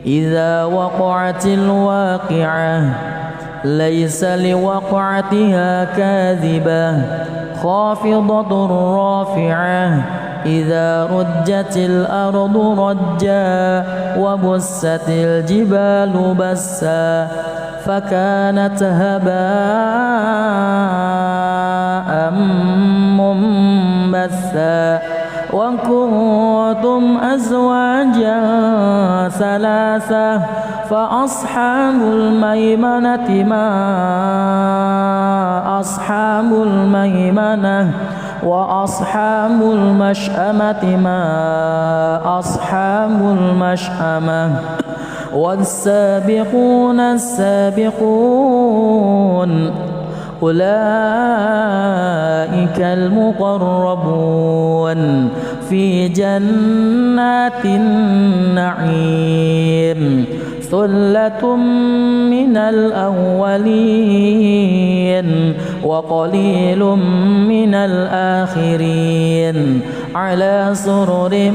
إذا وقعت الواقعة ليس لوقعتها كاذبة خافضة رافعة إذا رجت الأرض رجا وبست الجبال بسا فكانت هباء منبثا وكنتم أزواجا ثلاثة فأصحاب الميمنة ما أصحاب الميمنة وأصحاب المشأمة ما أصحاب المشأمة والسابقون السابقون أولئك المقربون في جنات النعيم ثلة من الأولين وقليل من الآخرين على سرر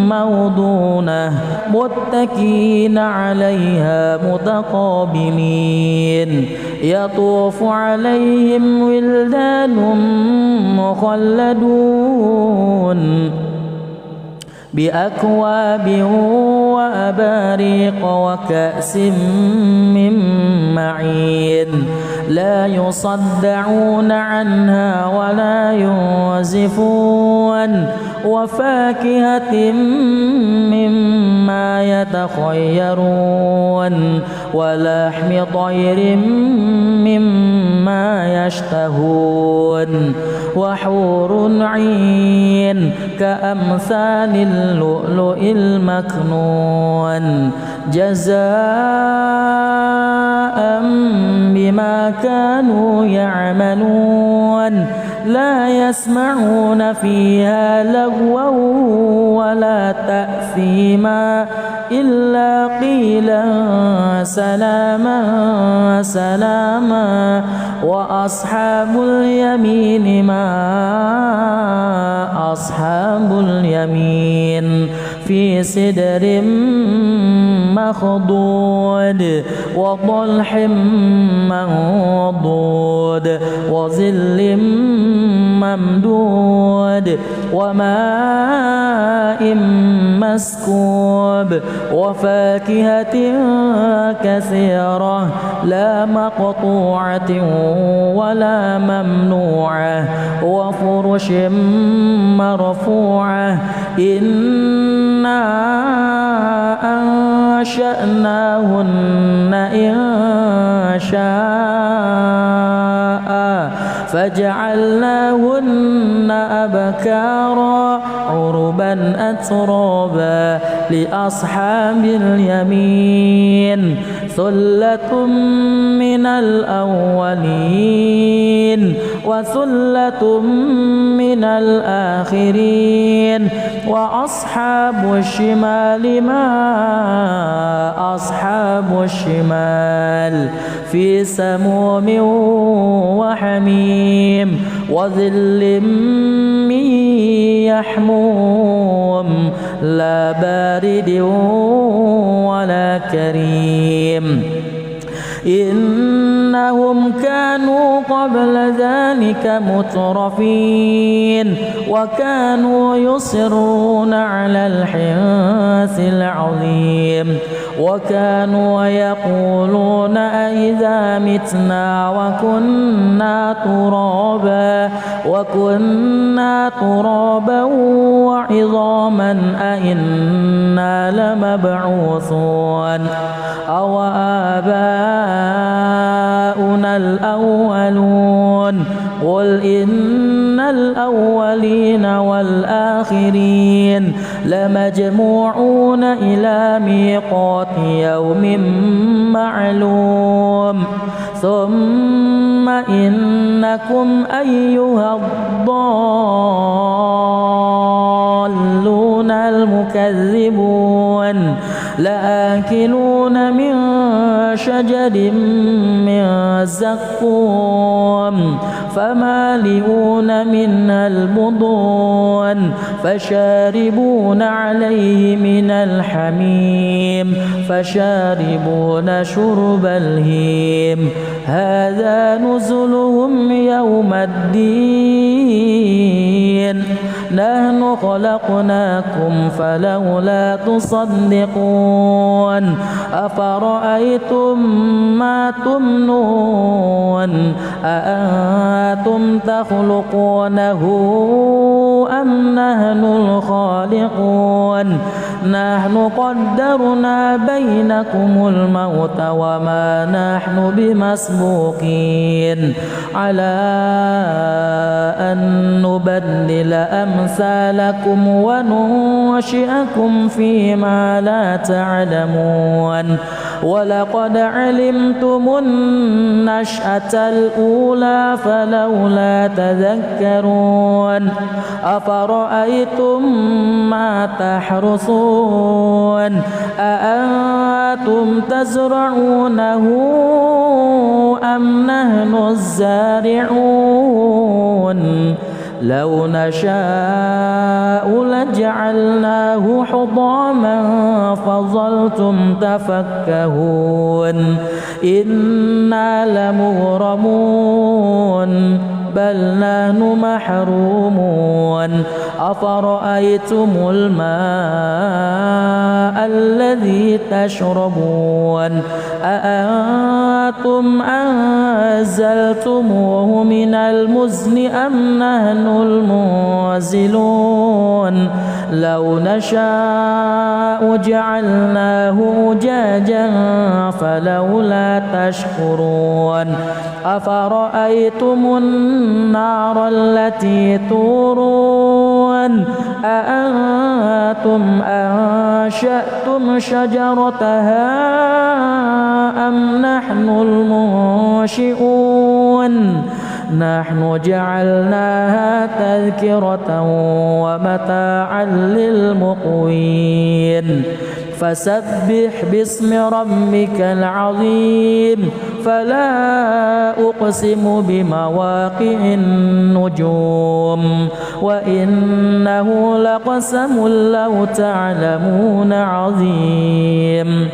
موضونة متكئين عليها متقابلين يطوف عليهم ولدان مخلدون بأكواب وأباريق وكأس من معين لا يصدعون عنها ولا ينزفون وفاكهة مما يتخيرون ولحم طير مما يشتهون وحور عين كأمثال اللؤلؤ المكنون جزاء بما كانوا يعملون لا يسمعون فيها لغوا ولا تأثيما إلا قيلا سلاما سلاما وأصحاب اليمين ما أصحاب اليمين في سدر مخضود وطلح منضود وظل ممدود وماء مسكوب وفاكهة كثيرة لا مقطوعة ولا ممنوعة وفرش مرفوعة إنا أنشأناهن إن شاء فجعلناهن أبكارا عربا أترابا لأصحاب اليمين ثلة من الأولين وثلة من الآخرين وأصحاب الشمال ما أصحاب الشمال في سموم وحميم وظل من يحموم لا بارد ولا كريم إنهم كانوا قبل ذلك مترفين وكانوا يصرون على الحنث العظيم وكانوا يقولون أئذا متنا وكنا ترابا وعظاما أئنا لمبعوثون أو آباؤنا الأولون قل إن الأولين والآخرين لمجموعون إلى ميقات يوم معلوم ثم إنكم أيها الضالون المكذبون لآكلون من شجر من زقوم فمالئون منها البطون فشاربون عليه من الحميم فشاربون شرب الهيم هذا نزلهم يوم الدين نحن خلقناكم فلولا تصدقون أفرأيتم ما تمنون أأنتم تخلقونه أم نحن الخالقون نحن قدرنا بينكم الموت وما نحن بمسبوقين على أن نبدل أمثالكم وننشئكم فيما لا تعلمون ولقد علمتم النشأة الأولى فلولا تذكرون أفرأيتم ما تحرثون أأنتم تزرعونه أم نحن الزارعون لو نشاء لجعلناه حطاما فظلتم تفكهون إنا لمغرمون بل نحن محرومون أفرأيتم الماء الذي تشربون أأنتم أنزلتموه من المزن أم نحن المنزلون لو نشاء جعلناه أجاجا فلولا تشكرون أفرأيتم النار التي تورون أأنتم أنشأتم شجرتها أم نحن المنشئون نحن جعلناها تذكرة ومتاعا للمقوين فسبح باسم ربك العظيم فلا أقسم بمواقع النجوم وإنه لقسم لو تعلمون عظيم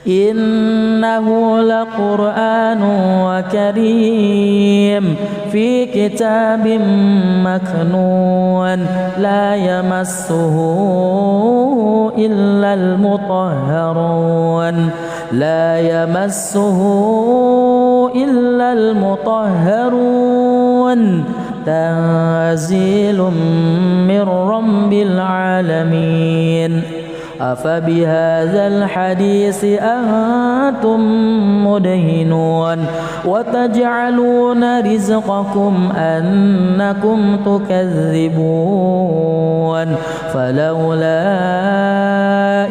إنه لقرآن كريم في كتاب مكنون لا يمسه إلا المطهرون لا يمسه إلا المطهرون تنزيل من رب العالمين أفبهذا الحديث أنتم مدهنون وتجعلون رزقكم أنكم تكذبون فلولا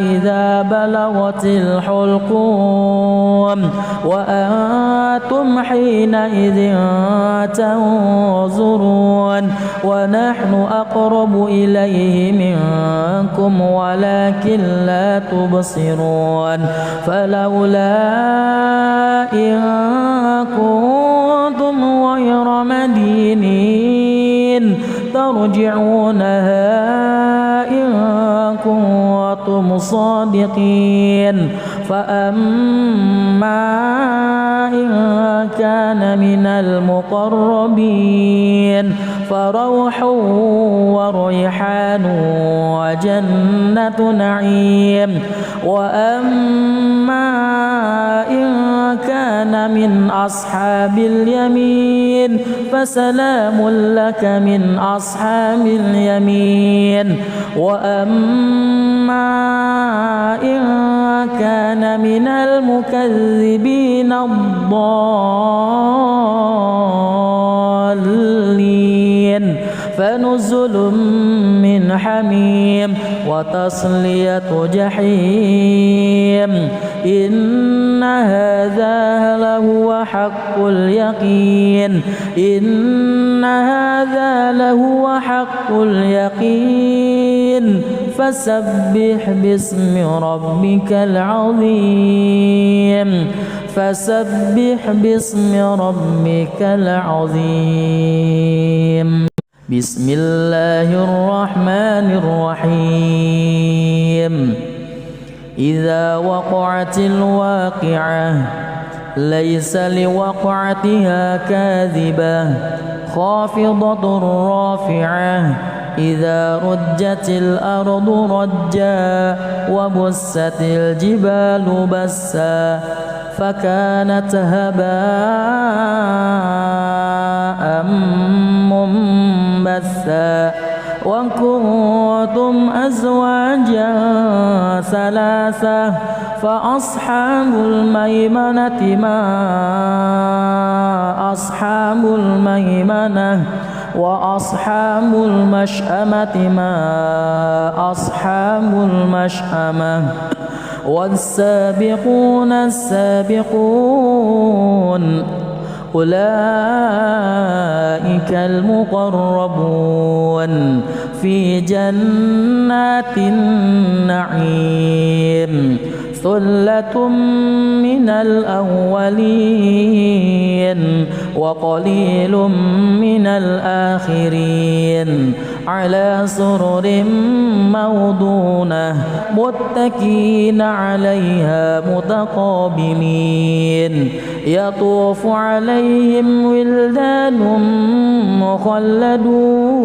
إذا بلغت الحلقوم وأنتم حينئذ تنظرون ونحن أقرب إليه منكم ولكن لا تبصرون فلولا إن كنتم غير مدينين ترجعونها إن كنتم صادقين فأما إن كان من المقربين فروح وريحان وجنة نعيم وأما إن كان من أصحاب اليمين فسلام لك من أصحاب اليمين وأما إن كان من المكذبين الضالين فنزل من حميم وتصلية جحيم إن هذا لهو حق اليقين إن هذا لهو حق اليقين فسبح باسم ربك العظيم فسبح باسم ربك العظيم بسم الله الرحمن الرحيم إذا وقعت الواقعة ليس لوقعتها كاذبة خافضة رافعة إذا رجت الأرض رجا وبست الجبال بسا فكانت هباء منبثا وكنتم أزواجا ثلاثة فأصحاب الميمنة ما أصحاب الميمنة وأصحاب المشأمة ما أصحاب المشأمة والسابقون السابقون أولئك المقربون في جنات النعيم ثلة من الأولين وقليل من الآخرين على سرر موضونة متكئين عليها متقابلين يطوف عليهم ولدان مخلدون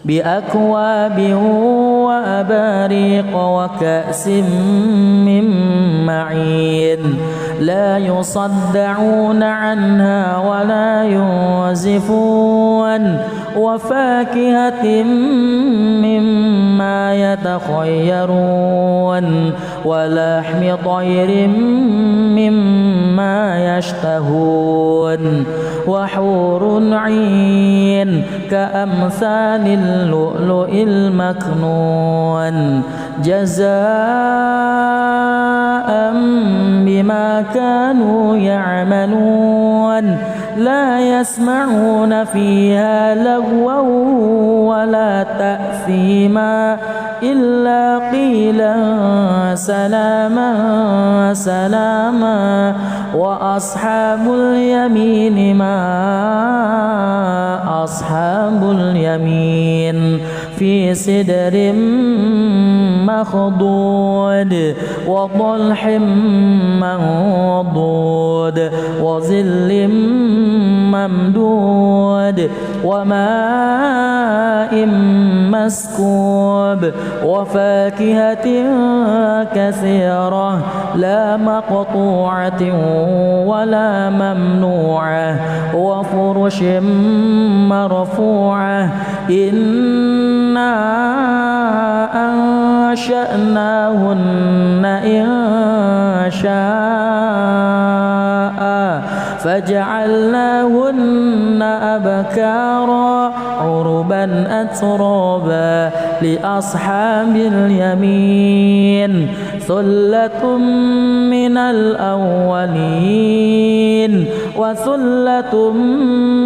بأكواب وأباريق وكأس من معين لا يصدعون عنها ولا ينزفون وفاكهة مما يتخيرون ولحم طير مما يشتهون وحور عين كأمثال اللؤلؤ المكنون جزاء بما كانوا يعملون لا يسمعون فيها لغوا ولا تأثيما إلا قيلا سلاما سلاما وأصحاب اليمين ما أصحاب اليمين في سدر مخضود وطلح منضود وظل ممدود وماء مسكوب وفاكهة كثيرة لا مقطوعة ولا ممنوعة وفرش مرفوعة إنا أنشأناهن إن شاء فجعلناهن أبكارا عربا أترابا لأصحاب اليمين ثلة من الأولين وثلة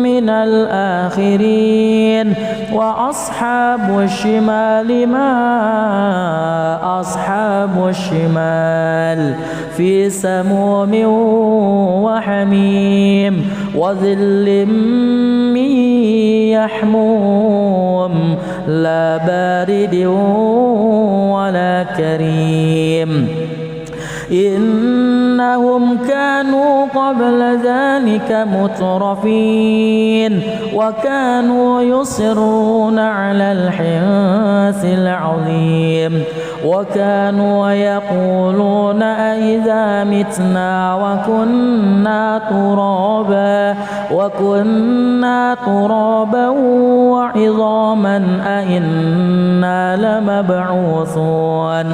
من الآخرين وأصحاب الشمال ما أصحاب الشمال في سموم وحميم وظل من يحموم لا بارد ولا كريم إنهم كانوا قبل ذلك مترفين وكانوا يصرون على الحنث العظيم وكانوا يقولون أئذا متنا وكنا ترابا وعظاما أئنا لمبعوثون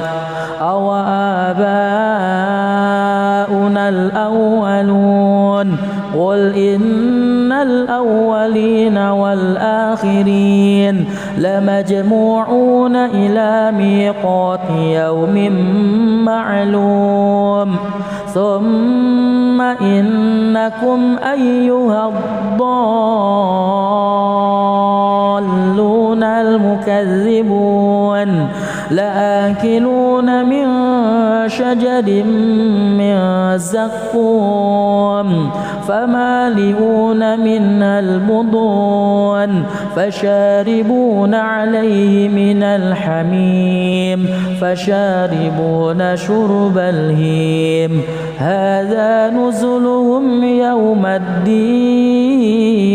أو آباؤنا الأولون قل إن الأولين والآخرين لمجموعون إلى ميقات يوم معلوم ثم إنكم أيها الضالون المكذبون لآكلون من شجر من زقوم فمالئون منها البطون فشاربون عليه من الحميم فشاربون شرب الهيم هذا نزلهم يوم الدين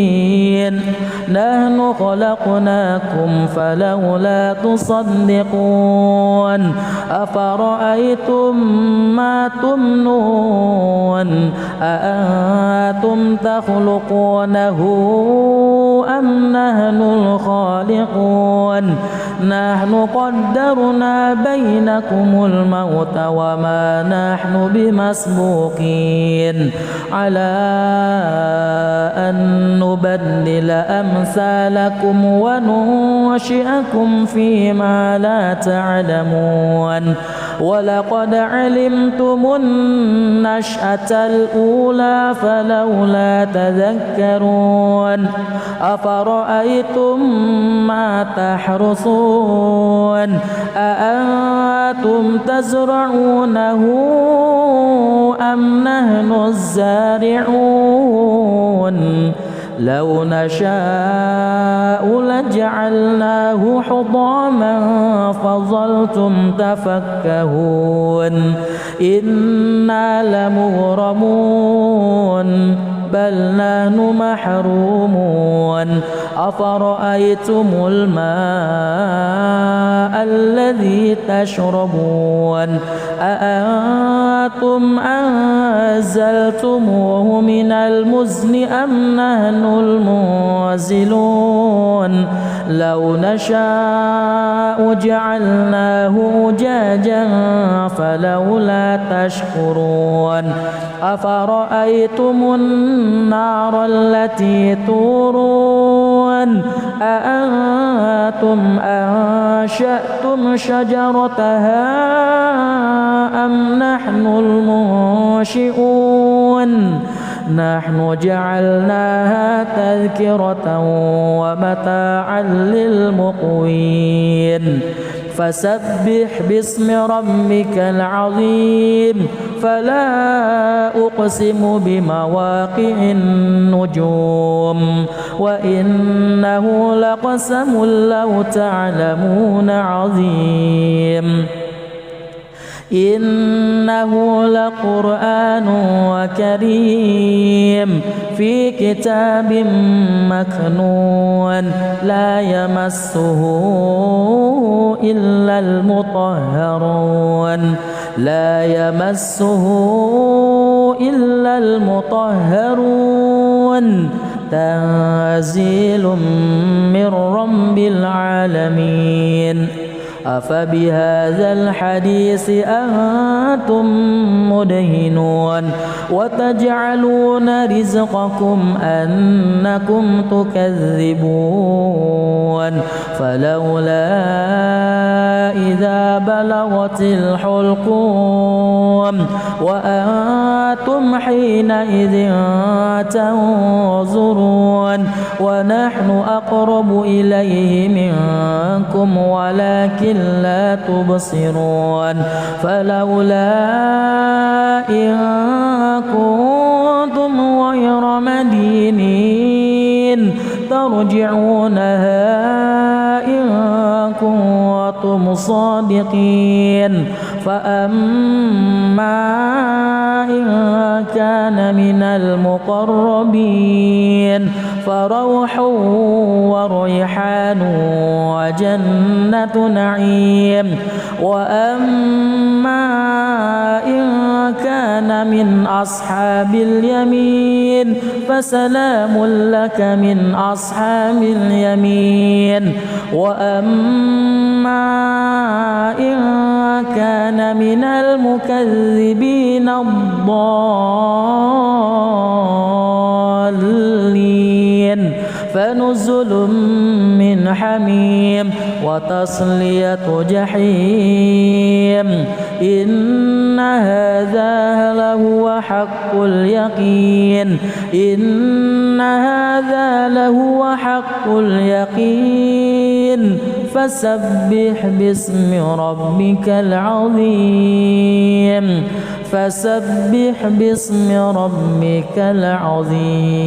نحن خلقناكم فلولا تصدقون أفرأيتم ما تمنون أأنتم تخلقونه أم نحن الخالقون نحن قدرنا بينكم الموت وما نحن بمسبوقين على أن نبدل أمثالكم وننشئكم فيما لا تعلمون ولقد علمتم النشأة الأولى فلولا تذكرون أفرأيتم ما تحرثون أأنتم تزرعونه أم نحن الزارعون لو نشاء لجعلناه حطاما فظلتم تفكهون إنا لمغرمون بل نحن محرومون أفرأيتم الماء الذي تشربون أأنتم أنزلتموه من المزن أم نحن المنزلون لو نشاء جعلناه أجاجا فلولا تشكرون أفرأيتم النار التي تورون أأنتم أنشأتم شجرتها أم نحن المنشئون نحن جعلناها تذكرة ومتاعا للمقوين فسبح باسم ربك العظيم فلا أقسم بمواقع النجوم وإنه لقسم لو تعلمون عظيم إنه لقرآن كريم في كتاب مكنون لا يمسه إلا المطهرون لا يمسه إلا المطهرون تنزيل من رب العالمين أفبهذا الحديث أنتم مدهنون وتجعلون رزقكم أنكم تكذبون فلولا إذا بلغت الحلقوم وأنتم حينئذ تنظرون ونحن أقرب إليه منكم ولكن لا تبصرون فلولا إن كنتم غير مدينين ترجعونها إن كنتم صادقين فأما إن كان من المقربين فروح وريحان وجنة نعيم وأما إن كان من أصحاب اليمين فسلام لك من أصحاب اليمين وأما إن كان من المكذبين الضالين فنزل من حميم وتصلية جحيم إن هذا لهو حق اليقين إن هذا لهو حق اليقين فسبح باسم ربك العظيم فسبح باسم ربك العظيم.